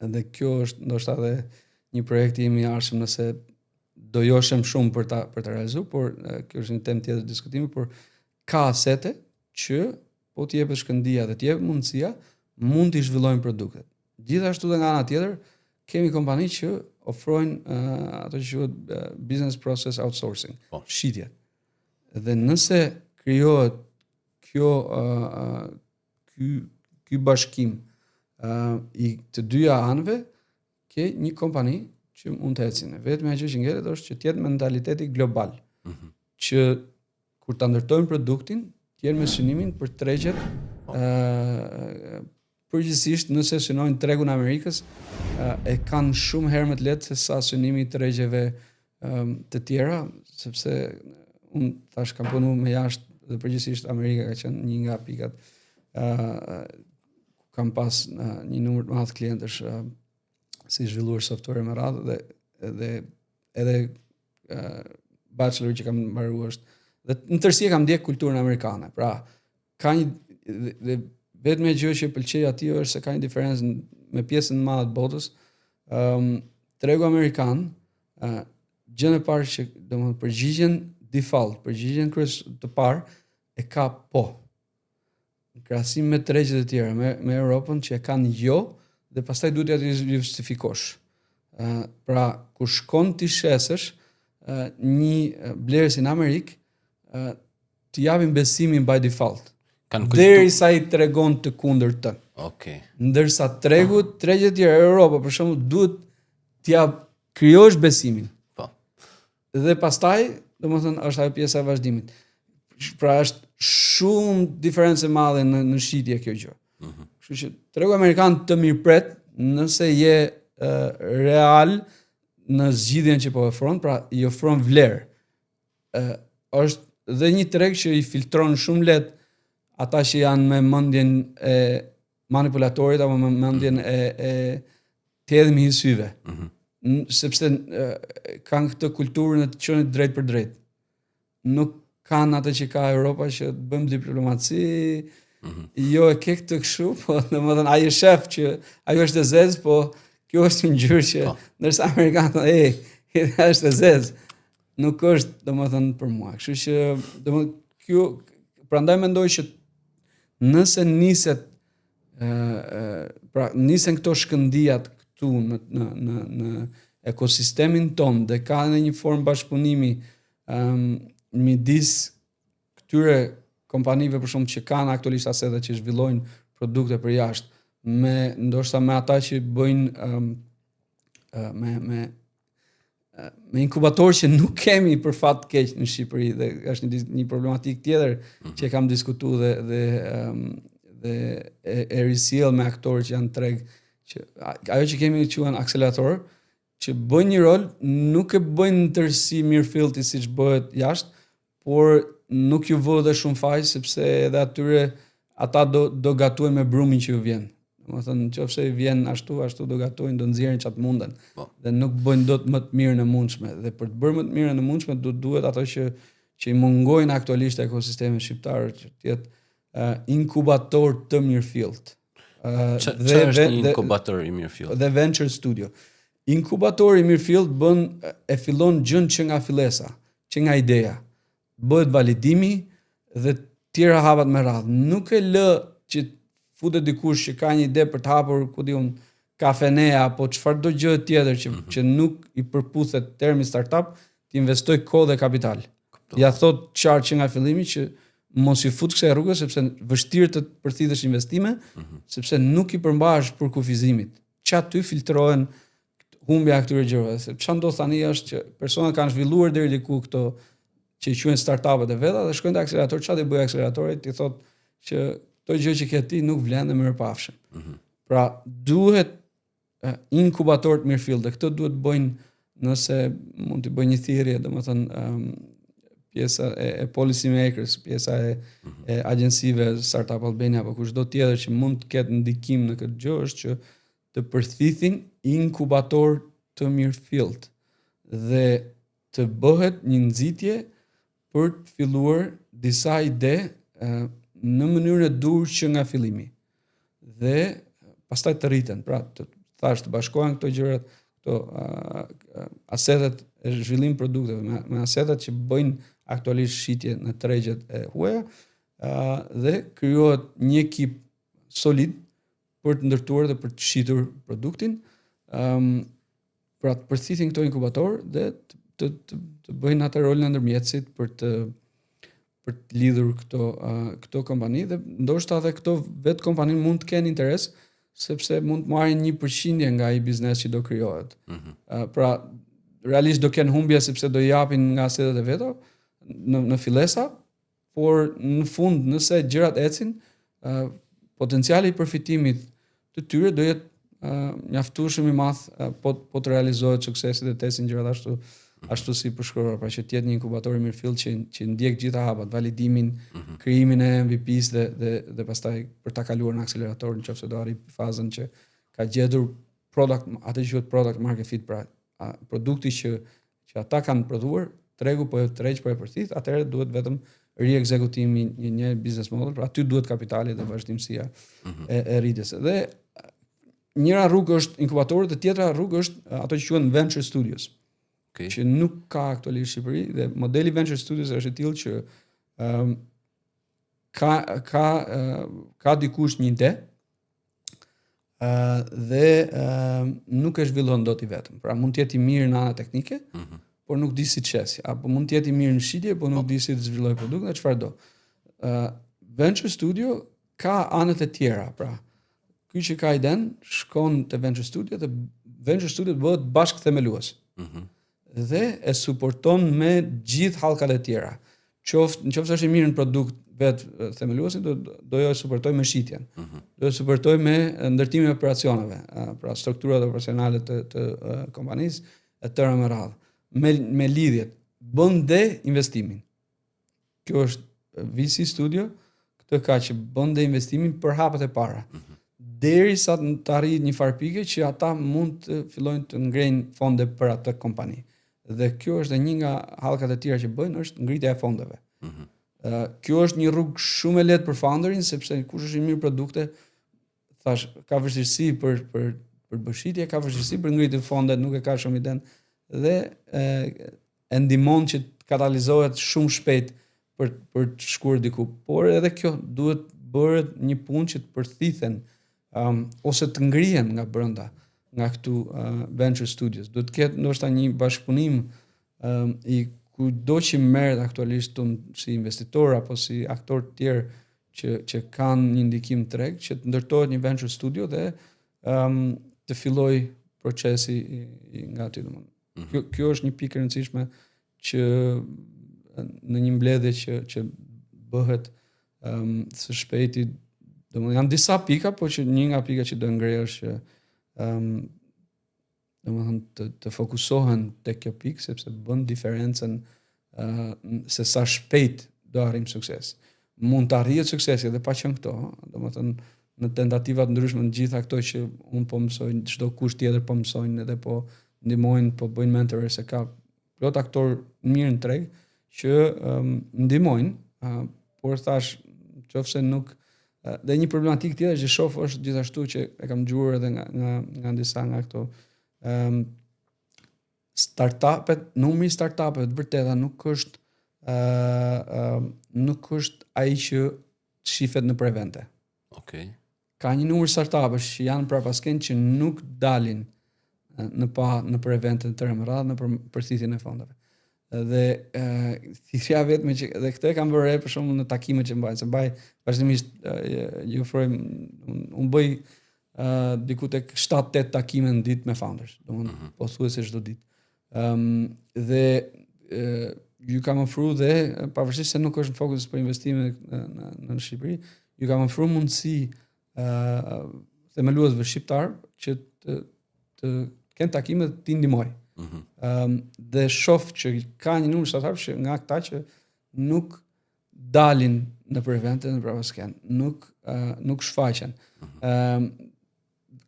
dhe kjo është ndoshta edhe një projekt i imi arshëm nëse do joshem shumë për ta realizuar, por kjo është një temë tjetër diskutimi, por ka asete që po t'i jepet shkëndija dhe t'i jepet mundësia, mund t'i zhvillojnë produktet. Gjithashtu dhe nga ana tjetër, kemi kompani që ofrojnë ato që quhet business process outsourcing, shitje. Dhe nëse krijohet ky bashkim i të dyja anëve, ke një kompani që mund të ecin. Vetëm ajo që ngjelet është që të jetë mentaliteti global. Që kur ta ndërtojnë produktin, të jenë me synimin për tregjet përgjithsisht nëse synojnë tregun e Amerikës, e kanë shumë herë më të lehtë se sa synimi i tregjeve të tjera, sepse unë tash kam punuar me jashtë dhe përgjithsisht Amerika ka qenë një nga pikat kam pas një numër të madh klientësh si zhvilluar software me radhë dhe edhe bachelor që kam mbaruar është dhe në tërësi kam ndjek kulturën amerikane. Pra, ka një dhe vetëm gjë që pëlqej aty është se ka një diferencë me pjesën e madhe të botës. Tregu amerikan, gjën e parë që domethënë përgjigjen default, përgjigjen të parë e ka po. Në krahasim me tregjet e tjera, me Europën që e kanë jo dhe pastaj duhet ja justifikosh. Pra, kur shkon ti shesësh një blerësi në Amerikë, të japin besimin by default. Derisa i tregon të kundërtën. Okej. Ndërsa tregjet e tjera e Europës, për shembull, duhet t'ja krijosh besimin. Po. Dhe pastaj, domethënë, është ajo pjesa e vazhdimit. Pra është shumë diferencë e madhe në shitje kjo gjë. Kështu që tregu amerikan të mirëpret nëse je real në zgjidhjen që po ofron, pra i ofron vlerë. Është dhe një treg që i filtron shumë lehtë ata që janë me mendjen e manipulatorit apo me mendjen e të hedhmi i syve. Sepse kanë këtë kulturën e të qenit drejt për drejt. Nuk kanë atë që ka Europa që të bëjmë diplomaci, jo e ke këtë kështu, po domethënë ai është shef që ajo është e zezë, po kjo është një ngjyrë që ndërsa amerikanët është e zezë. Nuk është domethënë për mua. Kështu që domethënë kjo prandaj mendoj që nëse nisen këto shkëndijat këtu në ekosistemin ton dhe ka edhe një formë bashkëpunimi midis këtyre kompanive për shumë që kanë aktualisht asete që zhvillojnë produkte për jashtë ndoshta me ata që bëjnë me inkubator që nuk kemi për fat keq në Shqipëri dhe është një problematik tjetër që kam diskutuar dhe e risjell me aktorë që janë treg që ajo që kemi quhen akselerator që bëjnë një rol, nuk e bëjnë në tërësi mirëfillti siç bëhet jashtë, por nuk ju vë dhe shumë faj sepse edhe atyre ata do gatojnë me brumin që ju vjen. Domethënë nëse vjen ashtu do gatojnë, do nxjerrin çat munden. Dhe nuk bëjnë dot më të mirën e mundshme. Dhe për të bërë më të mirën e mundshme duhet ato që i mungojnë aktualisht ekosistemit shqiptar që të jetë inkubator të mirëfillt. Çfarë është një inkubator i mirëfillt? Dhe venture studio. Inkubatori i mirëfillt e fillon gjën që nga fillesa, që nga ideja. Bëhet validimi dhe tjera hapat me radhë. Nuk e lë që futet dikush që ka një ide për të hapur, ku diun, kafenea apo çfarëdo gjë tjetër që nuk i përputhet termi startup, të investoj kohë dhe kapital. Ja thot qartë që nga fillimi që mos i fut kësaj rrugës sepse vështirë të përthithësh investime, sepse nuk i përmbahesh për kufizimit. Që aty filtrohen humbja e këtyre gjërave. Se çfarë ndodh tani është që personat kanë zhvilluar deri diku këto që i quhen startupet e veta dhe shkojnë te akselerator, çfarë i bëj akseleratori, ti thotë që këto gjë që ke ti nuk vlen dhe mirëpafshim. Pra duhet inkubator të mirëfillt dhe këto duhet bëjnë nëse mund të bëjnë një thirrje, domethënë pjesa e policy makers, pjesa e agjensive Startup Albania apo kushdo tjetër që mund të ketë ndikim në këtë gjë është që të përthithin inkubator të mirëfillt dhe të bëhet një nxitje për të filluar disa ide në mënyrën e dur që nga fillimi. Dhe pastaj të rriten, pra të bashkohen këto gjërat, këto asetet e zhvillim produkteve me asetet që bëjnë aktualisht shitje në tregjet e huaja dhe krijohet një ekip solid për të ndërtuar dhe për të shitur produktin, pra të përthithin këto inkubator dhe të bëjnë atë rolin e ndërmjetësit për të lidhur këto kompani dhe ndoshta edhe këto vetë kompani mund të kenë interes sepse mund të marrin 1% nga ai biznes që do krijohet. Pra realisht do kenë humbje sepse do japin nga asetet e veta në fillesa, por në fund nëse gjërat ecin, potenciali i përfitimit të tyre do jetë mjaftueshëm i madh po të realizohet suksesi dhe testin gjithashtu ashtu si përshkruar, pra që të jetë një inkubator i mirëfill që ndjek gjitha hapat, validimin, krijimin e MVP-s dhe pastaj për ta kaluar në akselerator nëse do arrit fazën që ka gjetur atë që quhet product market fit, pra produkti që ata kanë prodhuar, tregu po e tërheq, po e përthith, atëherë duhet vetëm riekzekutimi një business model, pra aty duhet kapitali dhe vazhdimësia e rritjes. Dhe njëra rrugë është inkubatorët, e tjetra rrugë është ato që quhen venture studios. Okay. Që nuk ka aktualisht në Shqipëri, dhe modeli venture studios është i tillë që ka dikush një ide dhe nuk e zhvillon dot i vetëm. Pra mund të jetë i mirë në anë teknike, por nuk di si të shesi, apo mund të jetë i mirë në shitje, por nuk di si të zhvilloj produktin, e çfarë do. Venture studio ka anët e tjera, pra ky që ka iden shkon te venture studio dhe venture studio bëhet bashkëthemelues. Dhe e suporton me gjithë hallkat e tjera. Nëse është i mirë në produkt vetë themeluesi, do jo e suportoj me shitjen. Do e suportoj me ndërtimin e operacioneve, pra strukturat operacionale të kompanisë e tëra me radhë. Me lidhjet, bën dhe investimin. Kjo është VC studio, këtë ka që bën dhe investimin për hapet e para. Derisa të arrijë një farë pike që ata mund të fillojnë të ngrejnë fonde për atë kompani. Dhe kjo është një nga hallkat e tjera që bëjnë, është ngritja e fondeve. Kjo është një rrugë shumë e lehtë për founderin, sepse kush është i mirë produkte, thash, ka vështirësi për bëshitje, ka vështirësi për ngritje fondet, nuk e ka shumë iden, dhe e ndihmon që të katalizohet shumë shpejt për të shkuar diku. Por edhe kjo duhet bëhet një punë që të përthithen ose të ngrihen nga brenda nga këtu venture studios. Do të ketë ndoshta një bashkëpunim i kudo që merret aktualisht si investitor apo si aktor të tjerë që kanë një ndikim treg, që të ndërtohet një venture studio dhe të filloj procesi nga aty domosdoshmë. Kjo është një pikë e rëndësishme që në një mbledhje që bëhet së shpejti, domosdoshmë janë disa pika, por që një nga pikat që do ngrej është që domethënë të fokusohen tek kjo pikë, sepse bën diferencën se sa shpejt do arrijmë sukses. Mund të arrihet suksesi edhe pa qenë këto, domethënë në tentativa të ndryshme, në gjitha këto që un po mësoj, çdo kush tjetër po mësojnë edhe po ndihmojnë, po bëjnë mentorë, se ka plot aktor mirë në treg që ndihmojnë, por thash, nëse nuk dhe një problematik tjetër që shoh është gjithashtu që e kam dëgjuar edhe nga disa nga këto startupet, numri i startupeve vërteta nuk është ai që shifet në prevente. Okay. Ka një numër startupesh që janë prapasken që nuk dalin në prevente të tëra më radhë në përthithjen e fondeve. Dhe thirrja vetëm që dhe këtë kam bërë për shembull në takimet që mbaj, se mbaj vazhdimisht ju ofroj, unë bëj diku tek 7-8 takime në ditë me founders, domethënë pothuajse çdo ditë. Dhe ju kam ofruar dhe pavarësisht se nuk është në fokus për investime në Shqipëri, ju kam ofruar mundësi themeluesve shqiptar që të kenë takime të t'i ndihmoj. Dhe shoh që ka një numër startup që nga këta që nuk dalin në prevente në prapasken, nuk shfaqen.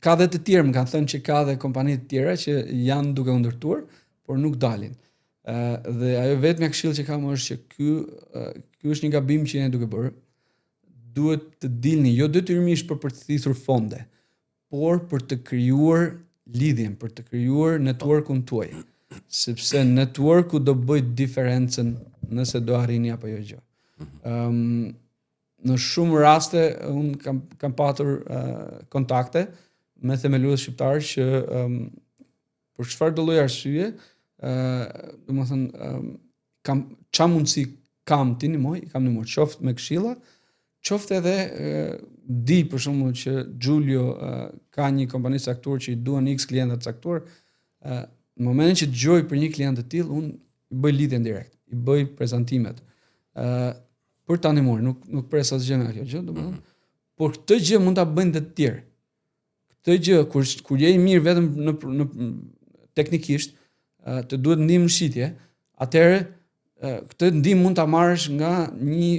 Ka dhe të tjerë, më kanë thënë që ka dhe kompani të tjera që janë duke u ndërtuar, por nuk dalin. Dhe ajo vetmja këshill që kam është që ky është një gabim që jeni duke bërë. Duhet të dilni jo detyrimisht për të thithur fonde, por për të krijuar lidhjen, për të krijuar networkun tuaj, sepse networku do bëj diferencën nëse do arrini apo jo gjë. Në shumë raste un kam patur kontakte me themelues shqiptar që për çfarë do lloj arsye, domethënë çfarë mundësi kam ti ndihmoj, kam ndihmuar qoftë me këshilla, qoftë edhe di për shembull që Giulio ka një kompani caktuar që i duan X klientë të caktuar, në momentin që dëgjoj për një klient të tillë, unë i bëj lidhjen direkt, i bëj prezantimet. Për ta ndihmuar, nuk pres asgjë nga kjo gjë, domethënë, por këtë gjë mund ta bëjnë të tjerë. këtë gjë kur je I mirë vetëm në teknikisht, të duhet ndihmë në shitje, atëherë këtë ndihmë mund ta marrësh nga një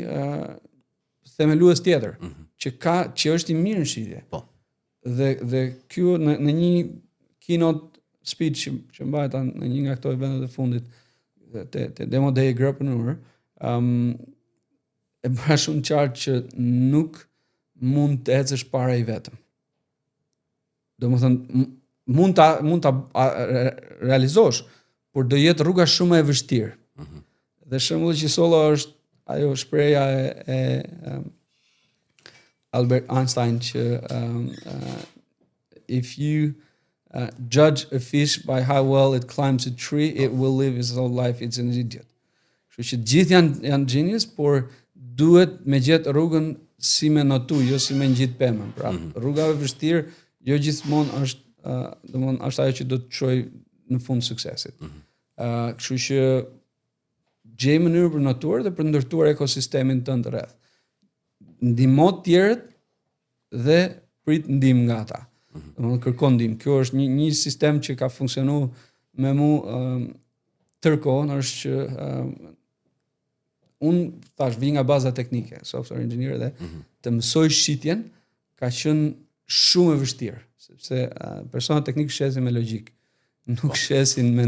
themelues tjetër, që është I mirë në shitje. Po. Dhe kjo në një keynote speech që mbajta në një nga këto eventet e fundit te Demo Day Grepreneur, e bëra shumë qartë që nuk mund të ecësh para I vetëm. Domethënë mund ta realizosh, por do jetë rruga shumë e vështirë. Dhe shembulli që solla është ajo shpreha e Albert Einstein që if you judge a fish by how well it climbs a tree, it will live its whole life, it's an idiot. Kështu që gjithë janë genius, por duhet me gjetë rrugën si me notu, jo si me ngjit pemën. Pra, rruga e vështirë jo gjithmonë është ajo që do të çojë në fund suksesit. Kështu që gjej mënyrë për notuar dhe për ndërtuar ekosistemin tënd rreth. Ndihmo të tjerët dhe prit ndihmë nga ata. Domethënë kërkon ndihmë. Kjo është një sistem që ka funksionuar me mua tërkohën, është që unë thash vi nga baza teknike, software engineer, dhe të mësoj shitjen ka qenë shumë e vështirë, sepse personat teknik shesin me logjik, nuk shesin me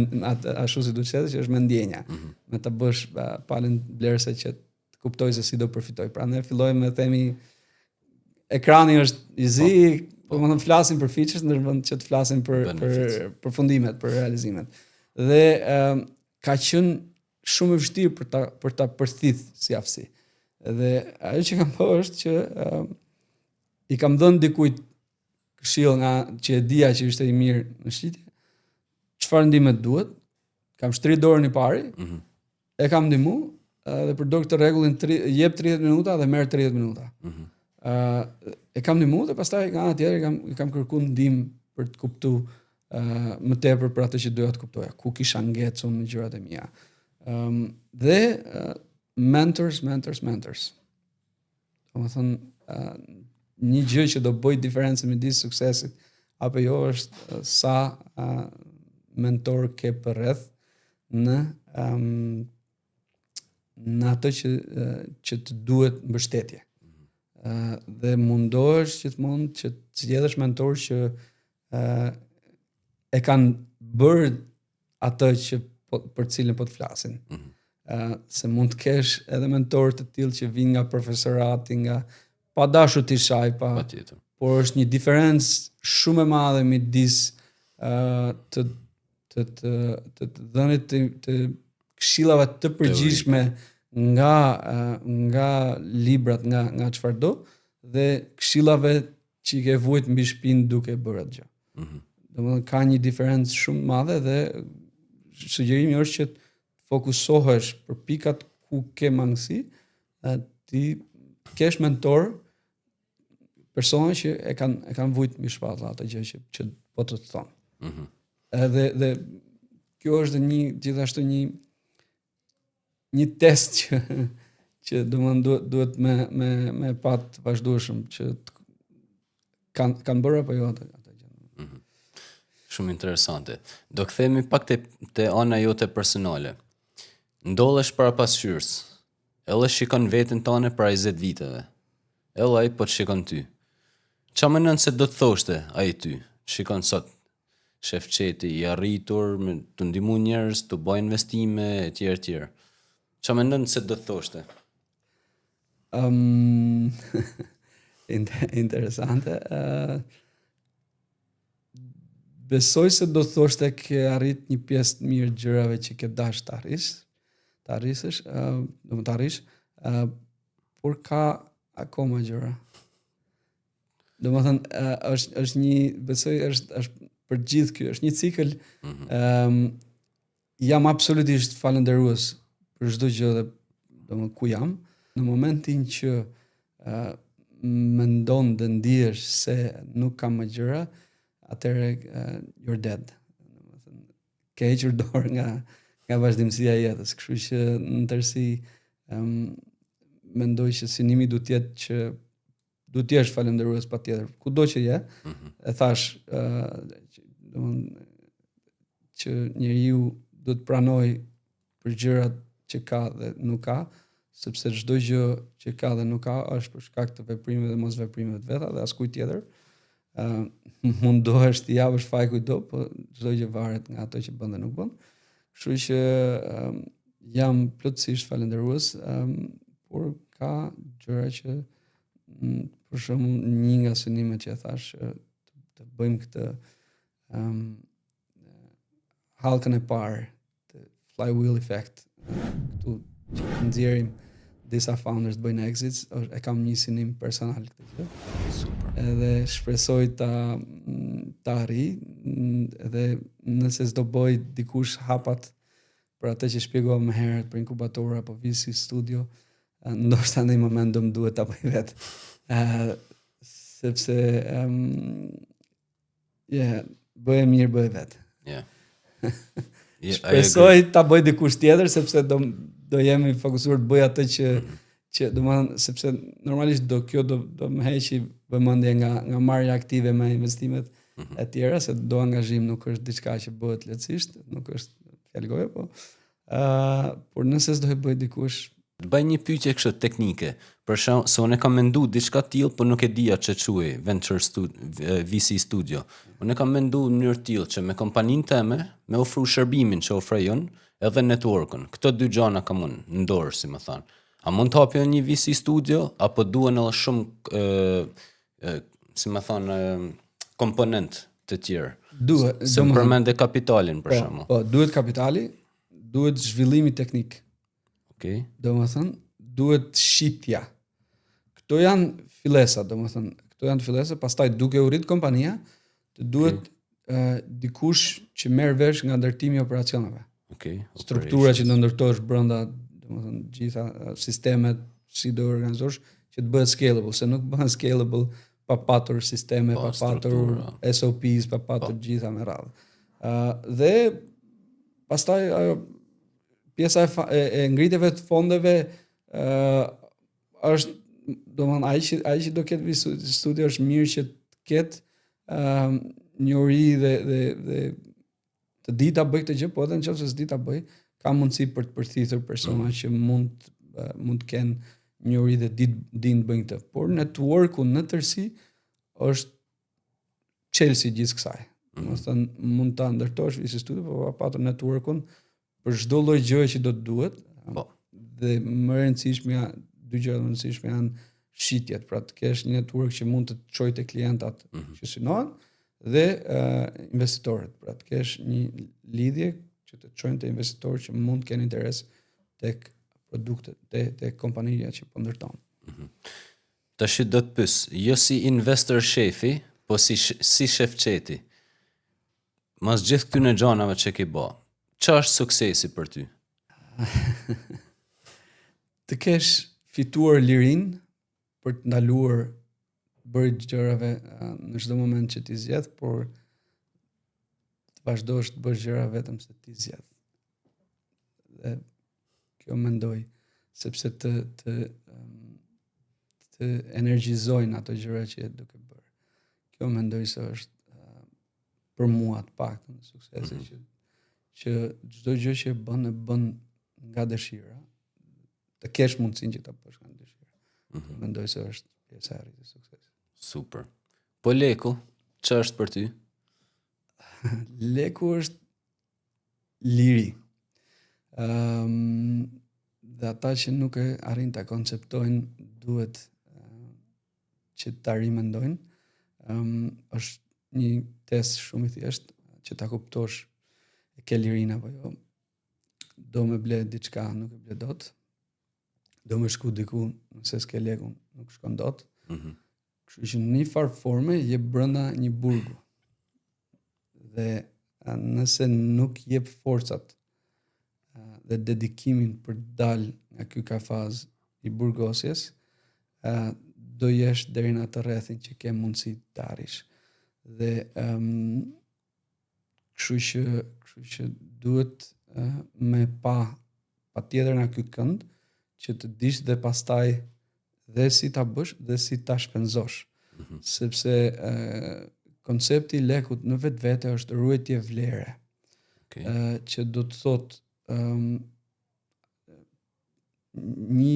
ashtu si duhet shesin, që është me ndjenja, me të bësh palën blerëse që të kuptoj se si do përfitoj. Pra ne fillojmë me themi ekrani është I zi, po më të flasim për features ndërsa që të flasim për përfundimet, për realizimet. Dhe ka qenë shumë e vështirë për ta përthith si aftësi. Dhe ajo që kam bërë është që I kam dhënë dikujt këshill nga që e dija që ishte I mirë në shitje, çfarë ndihmë duhet, kam shtrit dorën I pari, e kam ndihmu dhe përdor këtë rregullin jep 30 minuta dhe merr 30 minuta. E kam ndihmu dhe pastaj nga ana tjetër kam kërkuar ndihmë për të kuptuar më tepër për atë që doja të kuptoja, ku kisha ngecur në gjërat e mia. Dhe mentors. Domethënë një gjë që do bëj diferencën midis suksesit apo jo është sa mentor ke për rreth në atë që të duhet mbështetje. Dhe mundohesh gjithmonë që të zgjedhësh mentor që e kanë bërë atë që për cilën po të flasin. Se mund të kesh edhe mentor të tillë që vinë nga profesorati, nga pa dashur ti shaj, Patjetër. Por është një diferencë shumë e madhe midis të dhënit të këshillave të përgjithshme nga librat, nga çfarëdo, dhe këshillave që I ke vujt mbi shpinë duke bërë atë gjë. Domethënë ka një diferencë shumë e madhe dhe sugjerimi është që të fokusohesh për pikat ku ke mangësi, ti kesh mentor, persona që e kanë vujt mbi shpatlla atë gjë që po të thonë. Dhe kjo është gjithashtu një test që domethënë duhet me pat vazhdueshëm që kanë bërë apo jo atë gjë. Shumë interesante. Do kthehemi pak te ana jote personale. Ndollesh para pasqyrës. Edhe shikon veten tënde para 20 viteve. Edhe ai po të shikon ty. Çfarë mendon se do të thoshte ai ty? Shikon sot shef qeti I arritur, me të ndihmu njerëz, të bëjë investime etj. Çfarë mendon se do të thoshte? Interesante. Besoj se do thoshte ke arrit një pjesë të mirë gjërave që ke dash të arrisësh, por ka akoma gjëra. Domethënë është një, besoj është për gjithë ky, është një cikël. Jam absolutisht falënderues për çdo gjë dhe domethënë ku jam. Në momentin që mendon dhe ndihesh se nuk kam më gjëra, atëherë you're dead. Ke hequr dorë nga vazhdimësia e jetës. Kështu që në tërësi mendoj që synimi duhet të jetë që duhet të jesh falendërues patjetër. Kudo që je, e thash, që njeriu duhet pranoj për gjërat që ka dhe nuk ka, sepse çdo gjë që ka dhe nuk ka është për shkak të veprimeve dhe mosveprimeve të veta dhe askujt tjetër. Mundohesh të japësh faj kujdo, po çdo gjë varet nga ato që bën dhe nuk bën. Kështu që jam plotësisht falendërues, por ka gjëra që për shembull një nga synimet që e thash të bëjmë këtë hallkën e parë të flywheel effect, këtu që nxjerrim disa founders të bëjnë exits, e kam një synim personal këtë gjë. Super. Edhe shpresoj ta arri, edhe nëse s'do bëj dikush hapat për atë që shpjegova më herët për inkubatorë apo VC studio, ndoshta në një moment do më duhet ta bëj vetë. Sepse bëj mirë bëj vetë. Shpresoj ta bëj dikush tjetër sepse do jemi fokusuar të bëj atë që domethënë sepse normalisht kjo do më heqi vëmendje nga marrja aktive me investimet e tjera, se do angazhim nuk është diçka që bëhet lehtësisht, nuk është fjalë goje, por nëse s'do e bëj dikush. Bëj një pyetje kështu teknike. Për shembull, se unë kam menduar diçka tillë, por nuk e dija ç'e quaj, venture VC studio. Unë kam menduar në mënyrë tillë që me kompaninë time me ofru shërbimin që ofroj unë, edhe networkën. Këto dy gjëra kam unë në dorë, si më thon. A mund të hapja një VC studio apo duhen edhe shumë si më thon komponent të tjerë? Duhet, se më përmend kapitalin për shembull. Po, duhet kapitali, duhet zhvillimi teknik. Okay. Domethënë, duhet shitja. Këto janë fillesa, domethënë, këto janë fillesa, pastaj duke u rrit kompania, të duhet dikush që merr vesh nga ndërtimi i operacioneve. Okay. Struktura që do ndërtosh brenda, domethënë, gjitha sistemet si do organizosh që të bëhet scalable, se nuk bëhen scalable pa patur sisteme, pa patur SOPs, pa patur gjitha me radhë. Dhe pastaj pjesa e ngritjeve të fondeve është, domethënë, ai që do ketë VC studio është mirë që të ketë njohuri dhe të di ta bëj këtë gjë, po edhe nëse s'di ta bëj, ka mundësi për të përthithur persona që mund të kenë njohuri dhe dinë të bëjnë këtë. Por networku në tërësi është çelësi gjithë kësaj. Domethënë mund ta ndërtosh VC studio, po pa patur networkun për çdo lloj gjë që do të duhet. Dhe më e rëndësishme, dy gjëra më rëndësishme janë shitjet, pra të kesh një network që mund të çojë te klientat që synohen dhe investitorët, pra të kesh një lidhje që të çojnë te investitorët që mund të kenë interes tek produktet, tek kompania që po ndërton. Tash do të pyes, jo si investor shefi, po si shef qeti. Mas gjithë këtyre gjanave që ke bë, çfarë është suksesi për ty? Të kesh fituar lirin për të ndaluar bërë gjërave në çdo moment që ti zgjedh, por të vazhdosh të bësh gjëra vetëm se ti zgjedh. Dhe kjo mendoj, sepse të energjizojnë ato gjëra që je duke bërë. Kjo mendoj se është për mua të paktën suksesi që çdo gjë që bën nga dëshira, të kesh mundësinë që ta bësh nga dëshira. Mendoj se është pjesa e rritjes së suksesit. Super. Po leku, ç'është është për ty? Leku është liri. Dhe ata që nuk e arrin ta konceptojnë duhet që ta rimendojnë. Është një test shumë i thjeshtë që ta kuptosh e ke lirin apo jo. Do me ble diçka, nuk e ble dot. Do me shku diku, nëse s'ke lekun, nuk shkon dot. Kështu që në një farë forme je brenda një burgu. Dhe nëse nuk jep forcat dhe dedikimin për të dalë nga ky kafaz i burgosjes, do jesh deri në atë rrethin që ke mundësi të arrish. Dhe kështu që duhet me pa tjetër nga ky kënd që të dish dhe pastaj dhe si ta bësh dhe si ta shpenzosh. Sepse koncepti i lekut në vetvete është ruajtje vlere. Okay. Që do të thotë një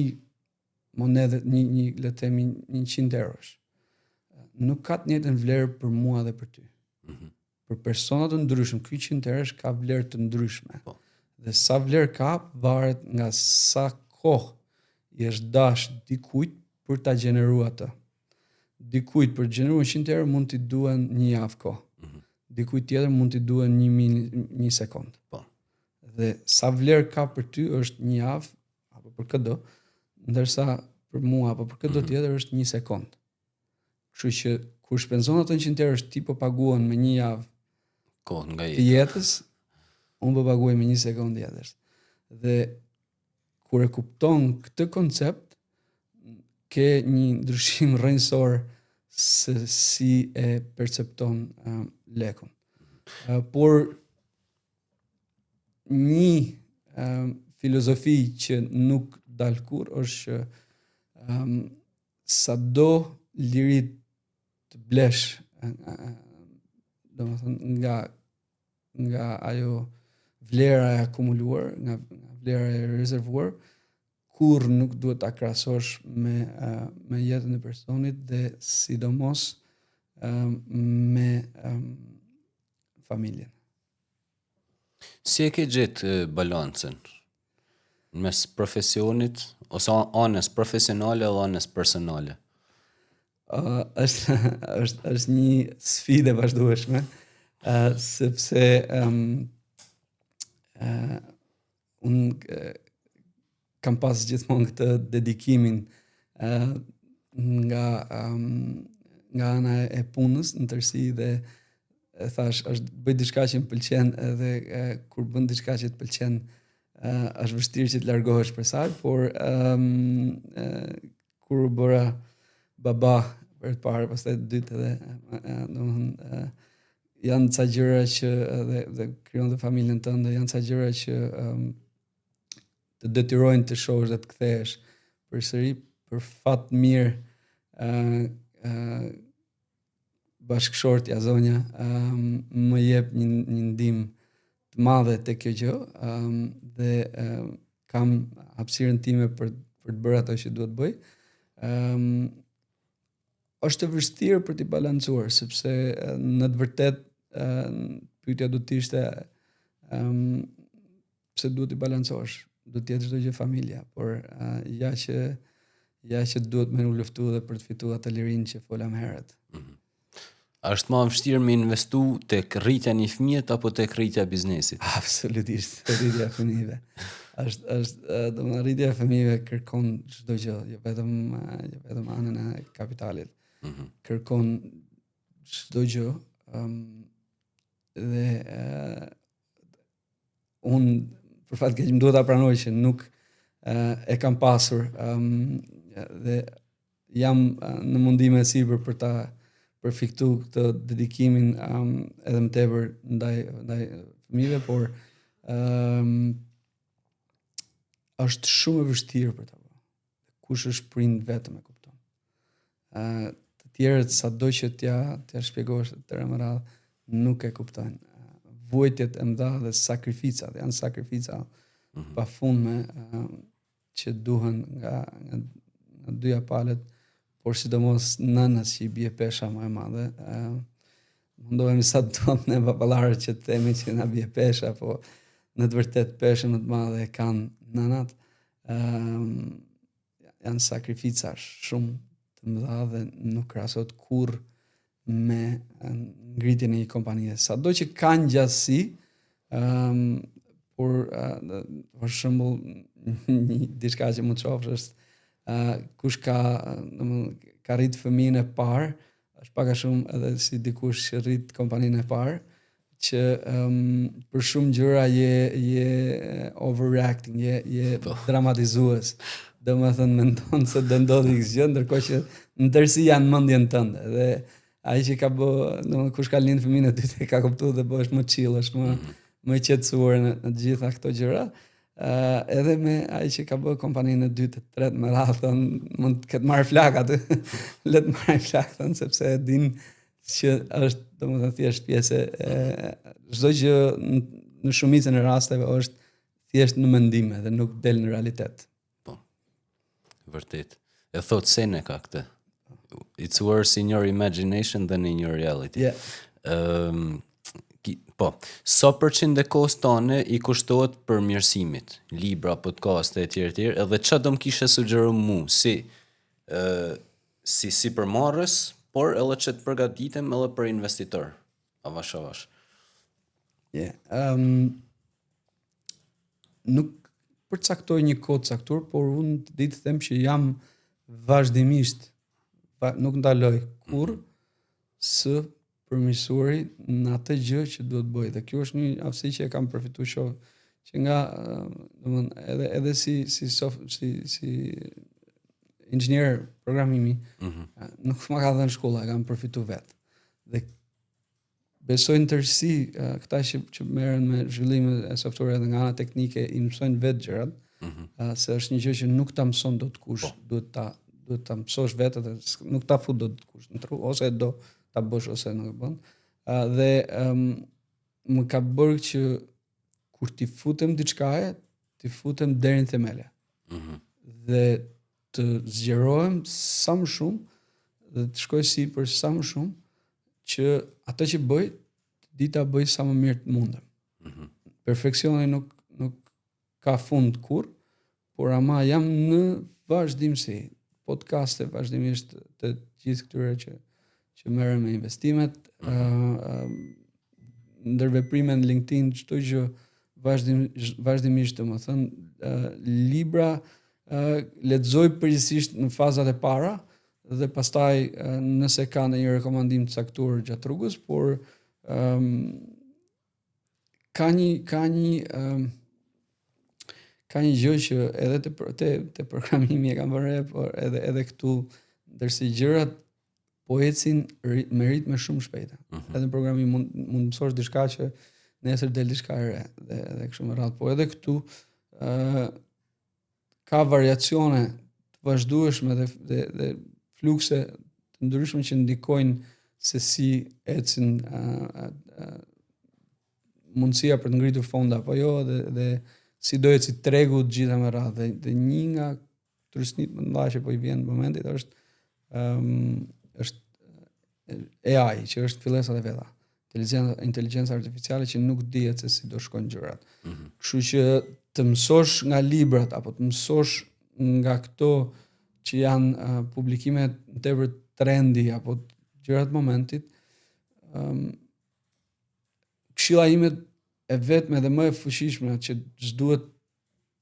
monedhe, një le të themi 100 eurosh. Nuk ka të njëjtën vlerë për mua dhe për ty. Për persona të ndryshëm, ky 100 eurosh ka vlerë të ndryshme. Po. Dhe sa vlerë ka varet nga sa kohë i është dash dikujt për ta gjeneruar atë. Dikujt për të gjeneruar 100 euro mund t'i duhen një javë kohë. Dikujt tjetër mund t'i duhen një sekond. Po. Dhe sa vlerë ka për ty është një javë apo për këdo, ndërsa për mua apo për këdo tjetër është një sekond. Kështu që kur shpenzon ato 100 euro ti po paguan me një javë kohë nga të jetës, unë po paguaj me një sekond jetës. Dhe kur e kupton këtë koncept, ke një ndryshim rrënjësor se si e percepton lekun. Por një filozofi që nuk dal kur është sa do lirit të blesh domethënë nga ajo vlera e akumuluar, nga vlera e rezervuar, kur nuk duhet ta krahasosh me jetën e personit dhe sidomos me familjen. Si e ke gjetë balancën mes profesionit ose anës profesionale dhe anës personale? Është një sfidë e vazhdueshme, sepse unë kam pas gjithmonë këtë dedikimin nga ana e punës në tërësi dhe thash është bëj diçka që më pëlqen edhe kur bën diçka që të pëlqen është vështirë që të largohesh prej saj, por kur u bëra baba për të parë, pastaj të dytë edhe domethënë janë ca gjëra që dhe krijon dhe familjen tënde, janë ca gjëra që të detyrojnë të shohësh dhe të kthehesh përsëri. Për fat mirë bashkëshortja zonja më jep një ndihmë të madhe te kjo gjë dhe kam hapësirën time për të bërë ato që duhet bëj. Është e vështirë për t'i balancuar, sepse në të vërtet pyetja do të ishte pse duhet t'i balancosh, do të jetë çdo gjë familja, por ja që duhet me u luftu dhe për të fituar atë lirinë që fola më herët. A është më vështirë me investu tek rritja një fëmijët apo tek rritja e biznesit? Absolutisht, rritja e fëmijëve. Domethënë rritja e fëmijëve kërkon çdo gjë, jo vetëm anën e kapitalit. Kërkon çdo gjë dhe unë për fat keq më duhet ta pranoj që nuk e kam pasur dhe jam në mundime sipër për ta përfiktu këtë dedikimin edhe më tepër ndaj fëmijëve, por është shumë e vështirë për ta bërë. Kush është prind vetëm e kupton. Të tjerët sado që t'ja shpjegosh të më radhë nuk e kuptojnë. Vojtjet e mëdha dhe sakrificat, janë sakrifica pafundme që duhen nga dyja palët, por sidomos nënës që i bie pesha më e madhe. Mundohemi sa të duam ne papallarët që të themi që na bie pesha, po në të vërtet peshën më të madhe e kanë nënat. Janë sakrifica shumë të mëdha dhe nuk krahasohet kurrë me ngritjen e një kompanie. Sado që kanë gjatësi, por për shembull diçka që mund të shofsh është kush ka rrit fëmijën e parë, është pak a shumë edhe si dikush që rrit kompaninë e parë, që për shumë gjëra je overreacting, je dramatizues. Domethënë mendon se do ndodhi gjë, ndërkohë që ndërsi janë mendjen tënde. Dhe ai që ka bë, domethënë kush ka lind fëmijën e dytë ka kuptuar dhe bëhesh më chill, është më qetësuar në të gjitha këto gjëra. edhe me ai që ka bërë kompaninë e dytë, e tretë me radhë, mund të ketë marrë flak aty. Le të marrë flak thon, sepse e din që është domethënë thjesht pjesë çdo gjë në shumicën e rasteve është thjesht në mendime dhe nuk del në realitet. Po. Vërtet. E thot Seneca këtë. It's worse in your imagination than in your reality. Yeah. Po, sa përqind e kohës tone i kushtohet përmirësimit, libra, podcaste etj. Edhe çfarë do më kishe sugjeruar mu si përmarrës, por edhe që të përgatitem edhe për investitor. Avash. Yeah. Nuk përcaktoj një kohë caktuar, por unë ditë them që jam vazhdimisht, nuk ndaloj kur së përmirësuari në atë gjë që duhet bëj. Dhe kjo është një aftësi që e kam përfituar shoh që nga domethënë edhe si inxhinier programimi, nuk më ka dhënë shkolla, e kam përfituar vetë. Dhe besoj në tërësi këta që merren me zhvillimin e software dhe nga ana teknike i mësojnë vetë gjërat, se është një gjë që nuk ta mëson dot kush, duhet ta mësosh vetë dhe nuk ta fut dot kush në tru, ose do ta bësh ose nuk e bën. Dhe më ka bërë që kur ti futem diçkaje, ti futem deri në themele. Dhe të zgjerohem sa më shumë dhe të shkoj sipër sa më shumë që atë që bëj, di ta bëj sa më mirë të mundem. Perfeksioni nuk ka fund kur, por ama jam në vazhdimsi, podcaste vazhdimisht të gjithë këtyre që merren me investimet, ndërveprime në LinkedIn, çdo gjë vazhdimisht, domethënë libra lexoj përgjithsisht në fazat e para dhe pastaj nëse ka ndonjë rekomandim të caktuar gjatë rrugës, por ka një gjë që edhe te programimi e kam vënë, por edhe këtu ndërsi gjërat po ecin me ritme shumë shpejta. Edhe në programim mund mësosh diçka që nesër del diçka e re dhe kështu me radhë, po edhe këtu ka variacione të vazhdueshme dhe flukse të ndryshme që ndikojnë se si ecin mundësia për të ngritur fonda apo jo, dhe si do eci tregu të gjitha me radhë. Dhe një nga trysnit më të mëdha që po i vjen në momentit është AI, që është fillesat e veta. Inteligjenca artificiale që nuk dihet se si do shkojnë gjërat. Kështu që të mësosh nga librat apo të mësosh nga këto që janë publikime në tepër trendi apo gjërat momentit, këshilla ime e vetme dhe më e fuqishme që s'duhet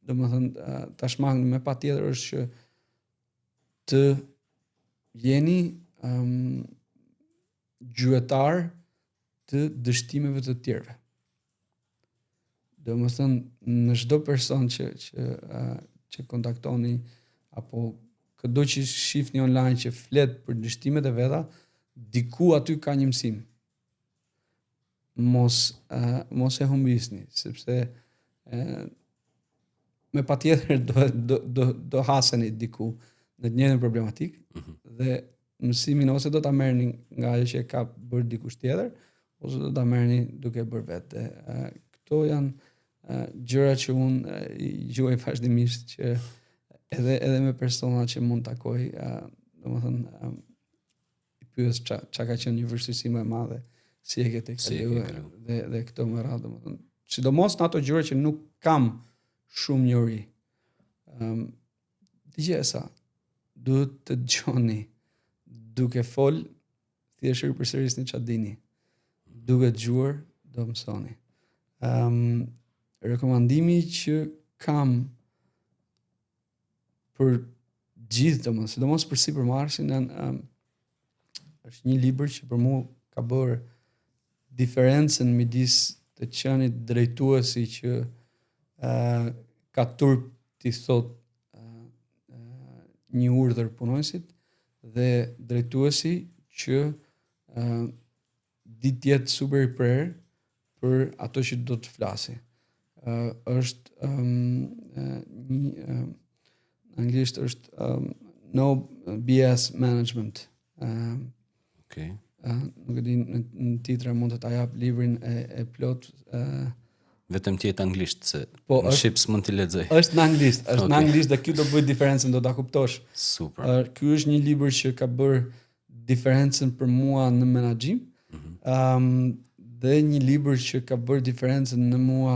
domethënë ta shmangni me patjetër është që të jeni gjuetar të dështimeve të tjerëve. Domethënë në çdo person që kontaktoni apo këdo që shihni online që flet për dështimet e veta, diku aty ka një mësim. Mos e humbisni, sepse me patjetër do haseni diku në të njëjtën problematik dhe mësimin ose do ta merrni nga ajo që ka bërë dikush tjetër, ose do ta merrni duke bërë vetë. Këto janë gjëra që unë i gjuaj vazhdimisht, që edhe me persona që mund takoj, domethënë i pyes çka ka qenë një vështirësi më e madhe, si e ke kaluar dhe këto më radhë, domethënë sidomos në ato gjëra që nuk kam shumë njohuri. Digjesa, duhet të dëgjoni duke fol, thjesht përsërisni çfarë dini. Duke dëgjuar, do mësoni. Rekomandimi që kam për gjithë domosdoshmë, sidomos për sipërmarrësin, është një libër që për mua ka bërë diferencën midis të qenit drejtuesi që ka turp t'i thot një urdhër punojësit dhe drejtuesi që di të jetë super i prerë për ato që do të flasi. është anglisht është no BS management. Okej. Nuk e di në titra mund të ta jap librin e plot. Vetëm tjetë anglisht, se Po, në shqip s'mund t'i lexoj. Është në anglisht, në anglisht dhe kjo do bëj diferencën, do ta kuptosh. Super. Ky është një libër që ka bërë diferencën për mua në menaxhim. Dhe një libër që ka bërë diferencën në mua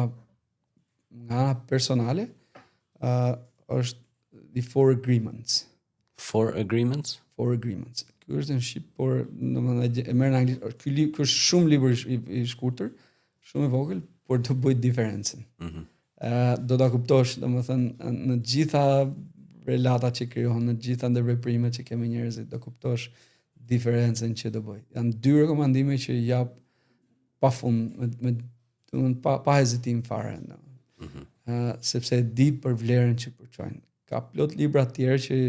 nga personale, është The Four Agreements. Four Agreements? Four Agreements. Ky është në shqip, por domethënë e merr në anglisht. Ky libër është shumë libër i shkurtër, shumë i vogël, por do bëj diferencën. Do ta kuptosh, domethënë në gjitha relatat që krijohen, në gjitha ndërveprimet që kemi njerëzit, do kuptosh diferencën që do bëj. Janë 2 rekomandime që i jap pafund pa hezitim fare. Sepse e di për vlerën që përçojnë. Ka plot libra të tjerë që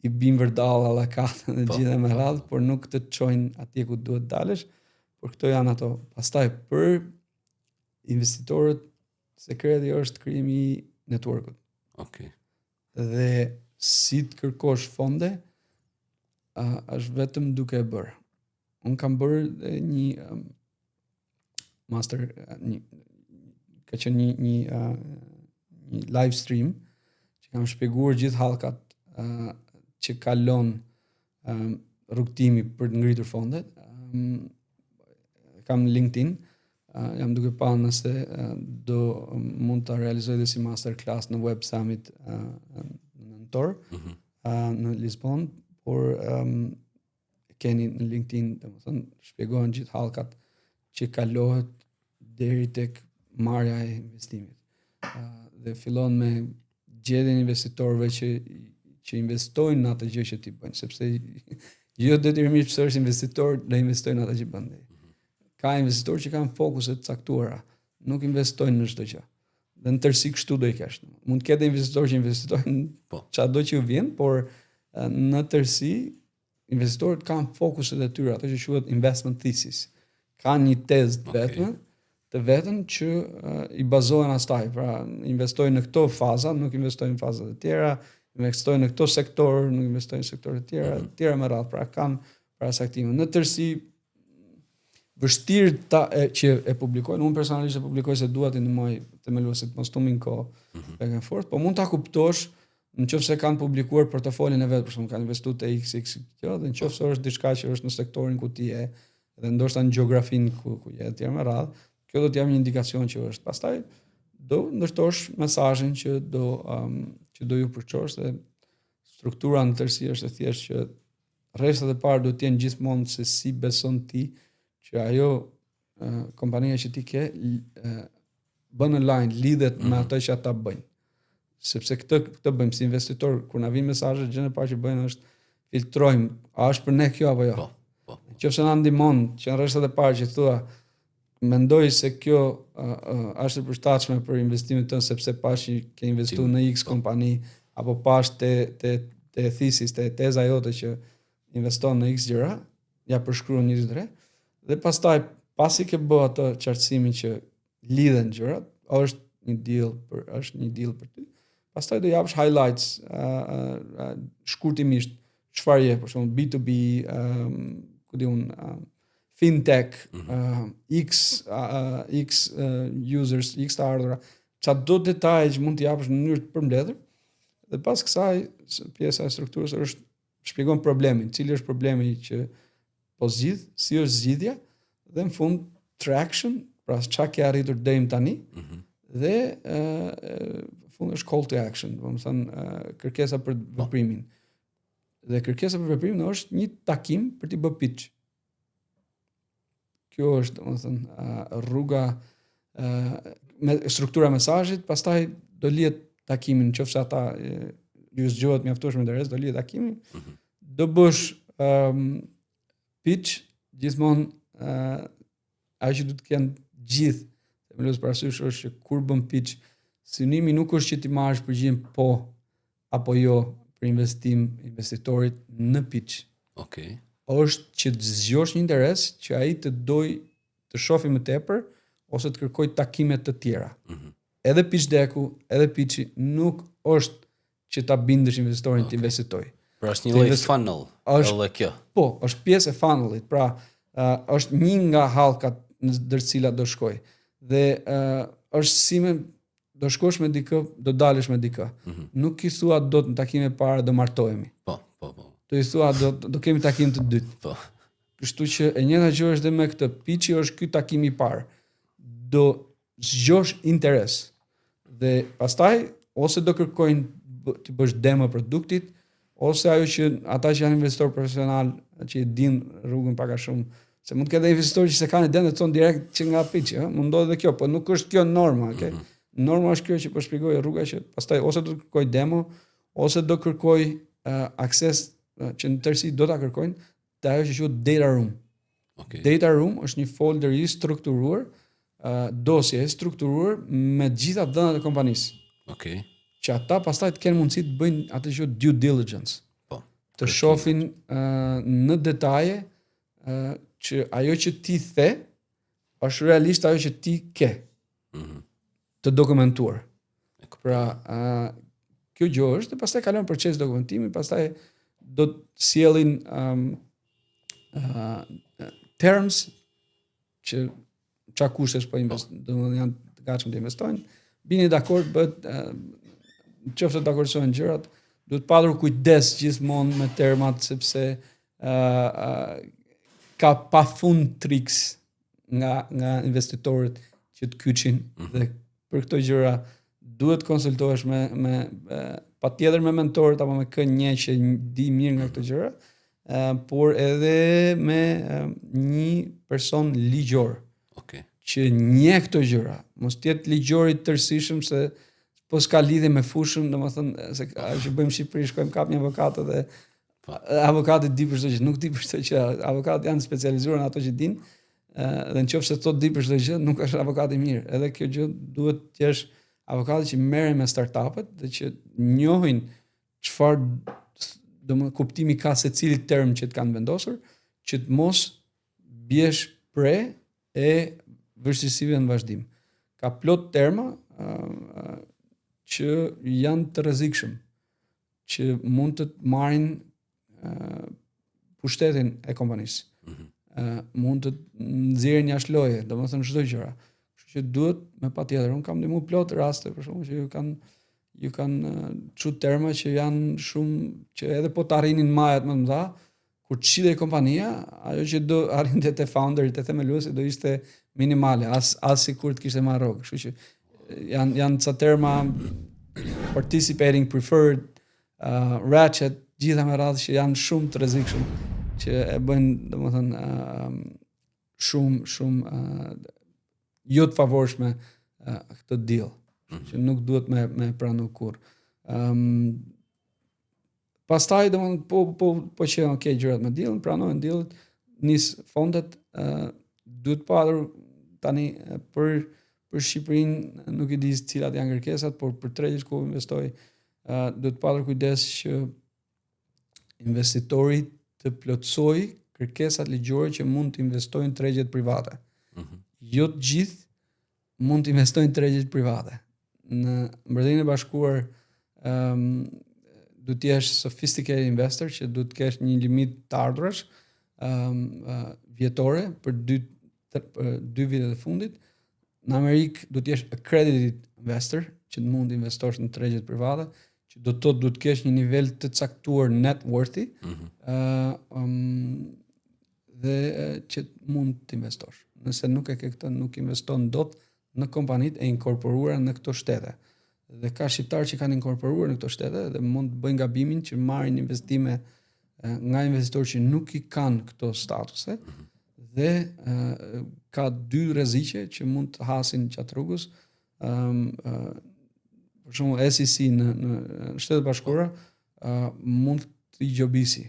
i bin vërdall alla katën dhe gjithë me radhë, por nuk të çojnë atje ku duhet dalësh, por këto janë ato. Pastaj për investitorët, sekreti është krijimi i networkut. Okej. Dhe si të kërkosh fonde, është vetëm duke e bërë. Unë kam bërë një master, ka qenë një live stream që kam shpjeguar gjithë hallkat që kalon rrugtimi për të ngritur fondet. Kam LinkedIn, jam duke pa nëse do mund të realizoj dhe si masterclass në Web Summit në nëntor në Lisbon, por keni në LinkedIn, domethënë shpjegohen gjithë hallkat që kalohet deri tek marrja e investimit. Dhe fillon me gjetjen e investitorëve që investojnë në atë gjë që ti bën, sepse jo detyrimisht pse është investitor do investojnë në atë që bën. Ka investitorë që kanë fokuse të caktuara, nuk investojnë në çdo gjë. Dhe në tërësi kështu do i kesh. Mund të ketë investitorë që investojnë çado që vjen, por në tërësi investitorët kanë fokuset e tyre, ato që quhet investment thesis. Kanë një tezë të vetën që i bazohen asaj. Pra, investojnë në këto faza, nuk investojnë në fazat e tjera, investojnë në këto sektor, nuk investojnë në sektore të tjera me radhë. Pra, kanë parasaktime. Në tërësi vështirë që e publikojnë. Unë personalisht e publikoj se dua të ndihmoj themeluesit mos tumin kohë back and forth, po mund ta kuptosh nëse kanë publikuar portofolin e vet, për shembull, kanë investuar te XX kjo, dhe nëse është diçka që është në sektorin ku ti je, dhe ndoshta në gjeografinë ku je etj me radhë, kjo do të jap një indikacion që është. Pastaj do ndërtosh mesazhin që do ju përçosh, dhe struktura në tërësi është e thjeshtë që rrestat e parë do të jenë gjithmonë se si beson ti që ajo kompania që ti ke bën online lidhet me ato që ata bëjnë. Sepse këtë bëjmë si investitor, kur na vijnë mesazhe, gjën e parë që bëjmë është filtrojmë, a është për ne kjo apo jo. Nëse na ndihmon që në rrestat e parë që thua mendoj se kjo është e përshtatshme për investimin tënd sepse pash që ke investuar në X kompani, apo pash te thesis, te teza jote që investon në X gjëra, ja përshkruan 23, dhe pastaj pasi ke bë atë qartësimin që lidhen gjërat, është një deal për ty. Pastaj do japësh highlights shkurtimisht çfarë je, për shembull B2B, ku diun fintech, X users, X të ardhura, çdo detaj që mund t'i japësh në mënyrë të përmbledhur, dhe pas kësaj pjesa e strukturës është shpjegon problemin, cili është problemi që po zgjidh, si është zgjidhja, dhe në fund traction, pra çka ke arritur deri tani, dhe fund është call to action, domethënë kërkesa për veprimin. Dhe kërkesa për veprimin është një takim për t'i bërë pitch. Kjo është, domethënë, rruga me struktura e mesazhit, pastaj do lihet takimin, nëse ata ju zgjohet mjaftueshëm interes, do lihet takimin. Do bësh pitch gjithmonë ajo që do të kenë gjithë, themelues parasysh është që kur bën pitch, synimi nuk është që ti marrësh përgjigjen po apo jo për investitorit në pitch. Okej. Është që të zgjosh një interes që ai të doj të shohë më tepër ose të kërkoj takime të tjera. edhe pitch decku, edhe pitchi nuk është që ta bindësh investorin të investitoj. Pra është një lloj funnel, edhe kjo. Po, është pjesë e funnelit, pra është një nga hallkat në ndër cilat do shkoj. Dhe është si me do shkosh me dikë, do dalësh me dikë. Nuk i thua do të në takime parë do martohemi. Po. Do i thua do kemi takim të dytë. Po. Kështu që e njëjta gjë është dhe me këtë. Pitchi është ky takim i parë. Do zgjosh interes. Dhe pastaj ose do kërkojnë të bësh demo produktit, ose ajo që ata që janë investor profesional që e din rrugën pak a shumë, se mund të ketë investor që se kanë iden dhe thonë direkt që nga pitchi, mund ndodhi edhe kjo, po nuk është kjo norma, okay? Norma është kjo që po shpjegoj rruga që pastaj ose do të kërkoj demo, ose do kërkoj akses që në tërësi do ta kërkojnë te ajo që quhet data room. Okay. Data room është një folder i strukturuar, dosje e strukturuar me të gjitha dhënat e kompanisë. Okay. Që ata pastaj të kenë mundësi të bëjnë atë që quhet due diligence. Po. Të shohin në detaje që ajo që ti the është realisht ajo që ti ke. Të dokumentuar. Pra, kjo gjë është, dhe pastaj kalon proces dokumentimi, pastaj do të sjellin terms që çka kushtesh po domethënë janë të gatshëm të investojnë, bini dakord, bëhet qoftë dakordsohen gjërat, duhet padur kujdes gjithmonë me termat sepse ka pafund triks nga investitorët që të kyçin dhe për këto gjëra duhet konsultohesh me patjetër me mentorët apo me kënjë që di mirë nga këto gjëra, por edhe me një person ligjor. Okay. Që njeh këto gjëra, mos të jetë ligjori tërësishëm se po s'ka lidhje me fushën, domethënë se ajo që bëjmë në Shqipëri, shkojmë kap një avokat dhe avokati di për çdo gjë, nuk di për çdo gjë. Avokatët janë specializuar në ato që dinë. Dhe nëse thot di për çdo gjë, nuk është avokat i mirë. Edhe kjo gjë duhet të jesh avokati që merren me startupet dhe që njohin çfarë domethënë kuptimi ka secili term që të kanë vendosur, që të mos biesh pre e vështirësive në vazhdim. Ka plot terma që janë të rrezikshëm, që mund të marrin pushtetin e kompanisë. Mund të nxjerrin jashtë loje, domethënë çdo gjëra. Kështu që duhet me patjetër. Unë kam ndihmuar plot raste për shkakun që ju kanë çu terma që janë shumë që edhe po të arrinin majat më të mëdha, kur çidej kompania, ajo që do arrinte te founderit, te themeluesi do ishte minimale, as sikur të kishte marrë rrogë. Kështu që janë ca terma participating preferred, ratchet, gjitha me radhë që janë shumë të rrezikshëm, që e bëjnë domethënë shumë jo të favorshme këtë deal, që nuk duhet me pranu kurrë. Pastaj domethënë po që okay gjërat me dealin, pranojnë dealit, nis fondet, duhet padur tani për Shqipërinë nuk e di cilat janë kërkesat, por për tregjet ku investoj, duhet padur kujdes që investitori të plotësoj kërkesat ligjore që mund të investojnë tregjet private. Jo të gjithë mund të investojnë tregjet private. Në Mbretërinë e Bashkuar duhet të jesh sophisticated investor, që duhet të kesh një limit të ardhurash vjetore për 2 vitet e fundit. Në Amerikë duhet të jesh accredited investor, që mund të investosh në tregjet private, që do të thotë duhet të kesh një nivel të caktuar net worthy, dhe që mund të investosh. Nëse nuk e ke këtë, nuk investon dot në kompanitë e inkorporuara në këto shtete. Dhe ka shqiptarë që kanë inkorporuar në këto shtete dhe mund të bëjnë gabimin që marrin investime nga investitorë që nuk i kanë këto statuse, dhe ka 2 rreziqe që mund të hasin gjatë rrugës. Për shembull SEC në Shtetet Bashkuara mund të gjobisi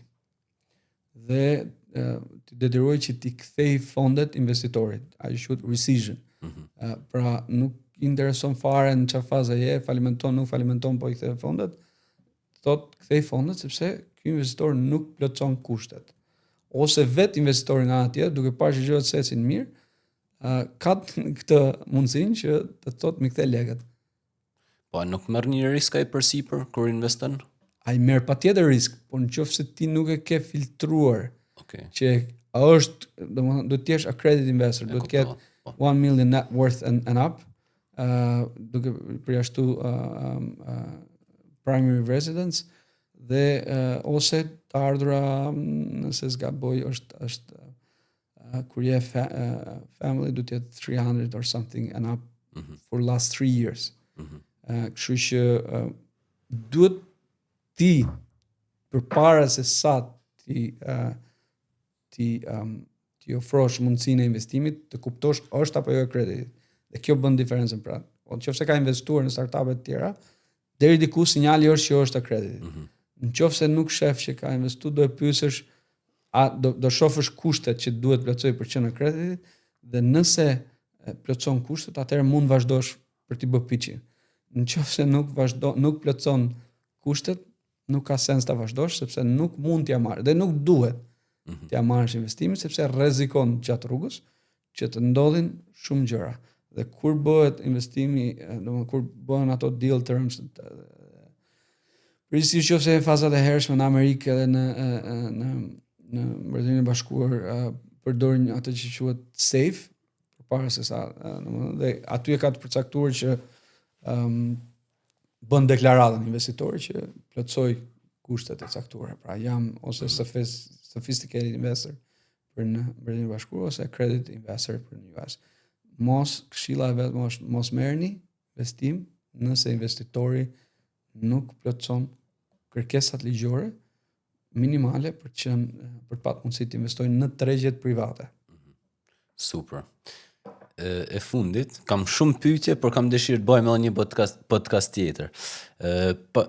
dhe të detyroj që t'i kthej fondet investitorit, ajo quhet rescission. Pra nuk intereson fare në çfarë faze je, falimenton, nuk falimenton, po i kthej fondet, thotë kthej fondet sepse ky investitor nuk plotson kushtet. Ose vet investitori nga ana tjetër, duke parë që gjërat secin mirë, ka këtë mundësinë që të thotë mi kthe lekët. Po, nuk merr një risk ai përsipër kur investon? Ai merr patjetër risk, por nëse ti nuk e ke filtruar Okej. që a është, domethënë do të jesh accredited investor, do të ketë 1 million net worth and up, duke përjashtu primary residence dhe ose të ardhura nëse zgaboj është kur je family do të jetë 300 or something and up for last 3 years. Kështu që duhet ti përpara se sa ti ofrosh mundësinë e investimit, të kuptosh është apo jo krediti. Dhe kjo bën diferencën pra. Nëse ka investuar në startupe të tjera, deri diku sinjali është që është krediti. Nëse nuk shef që ka investuar, do e pyesësh do shohësh kushtet që duhet plotësoj për qenë në kreditit dhe nëse plotson kushtet, atëherë mund vazhdosh për të bërë pitchin. Nëse nuk plotson kushtet, nuk ka sens ta vazhdosh sepse nuk mund t'ja marrë dhe nuk duhet t'ja marrësh investimin sepse rrezikon gjatë rrugës që të ndodhin shumë gjëra. Dhe kur bëhet investimi, domethënë kur bëhen ato deal terms, përgjithsisht nëse në fazat e hershme në Amerikë edhe në Mbretërinë e Bashkuar përdorin atë që quhet safe përpara se sa, domethënë dhe aty e ka të përcaktuar që bën deklaratën investitori që plotësoj kushtet e caktuara. Pra jam ose sophisticated investor për në Mbretërinë e Bashkuar ose credit investor për në US. Këshilla e vetme është mos merrni investim nëse investitori nuk plotson kërkesat ligjore minimale për të patë mundësi të investojnë në tregjet private. Super. E fundit, kam shumë pyetje, por kam dëshirë të bëjmë edhe një podcast tjetër.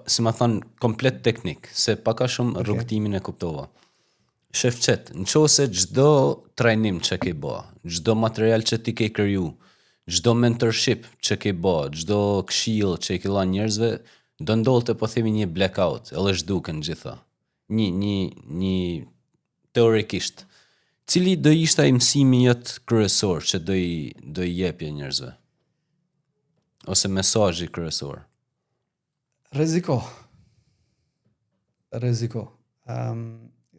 Si ma thonë, komplet teknik, se paka shumë rrugtimin e kuptova. Shefqet, nëse çdo trajnim që ke bë, çdo material që ti ke kriju, çdo mentorship që ke bë, çdo këshill që ke dhënë njerëzve, do ndodhte po themi një blackout, edhe zhduken gjitha. Një teorikisht. Cili do ishte ai mësimi jot kryesor që do i jepje njerëzve? Ose mesazhi kryesor? Rrezik.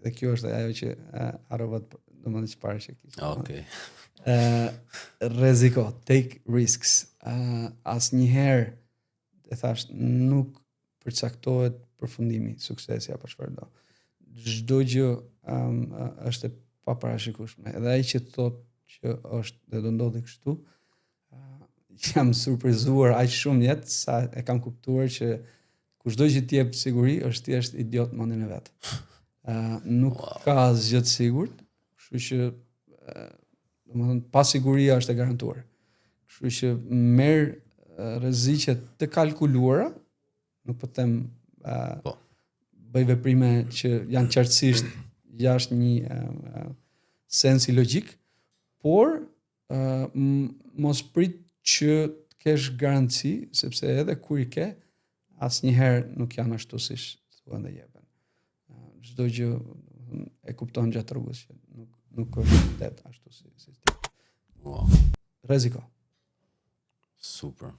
Dhe kjo është ajo që harrova domethënë çfarë që kishte. Okej. Rrezik, take risks. Asnjëherë e thash nuk përcaktohet përfundimi, suksesi apo çfarë do. Çdo gjë është e paparashikueshme. Edhe ai që thotë që është dhe do ndodhi kështu, jam surprizuar aq shumë jetë sa e kam kuptuar që kushdo që të jep siguri është thjesht idiot mendin e vet. Nuk ka asgjë të sigurt, kështu që domethënë pasiguria është e garantuar. Kështu që merr rreziqe të kalkuluara, nuk po them bëj veprime që janë qartësisht jashtë një sensi logjik, por mos prit që të kesh garanci, sepse edhe kur i ke, asnjëherë nuk janë ashtu siç thuan dhe jepen. Çdo gjë e kupton gjatë rrugës që nuk është vërtet ashtu si ti. Wow. Rreziko. Super.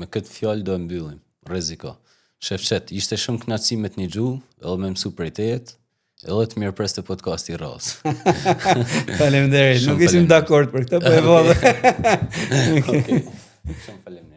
Me këtë fjalë do e mbyllim. Rreziko. Shefqet, ishte shumë kënaqësi me të një gjuhë, edhe me mësu prej tejet, edhe të mirë pres të podcasti rrallës. Faleminderit. Nuk ishim dakord për këtë, po e vëllë. Okej. Shumë faleminderit.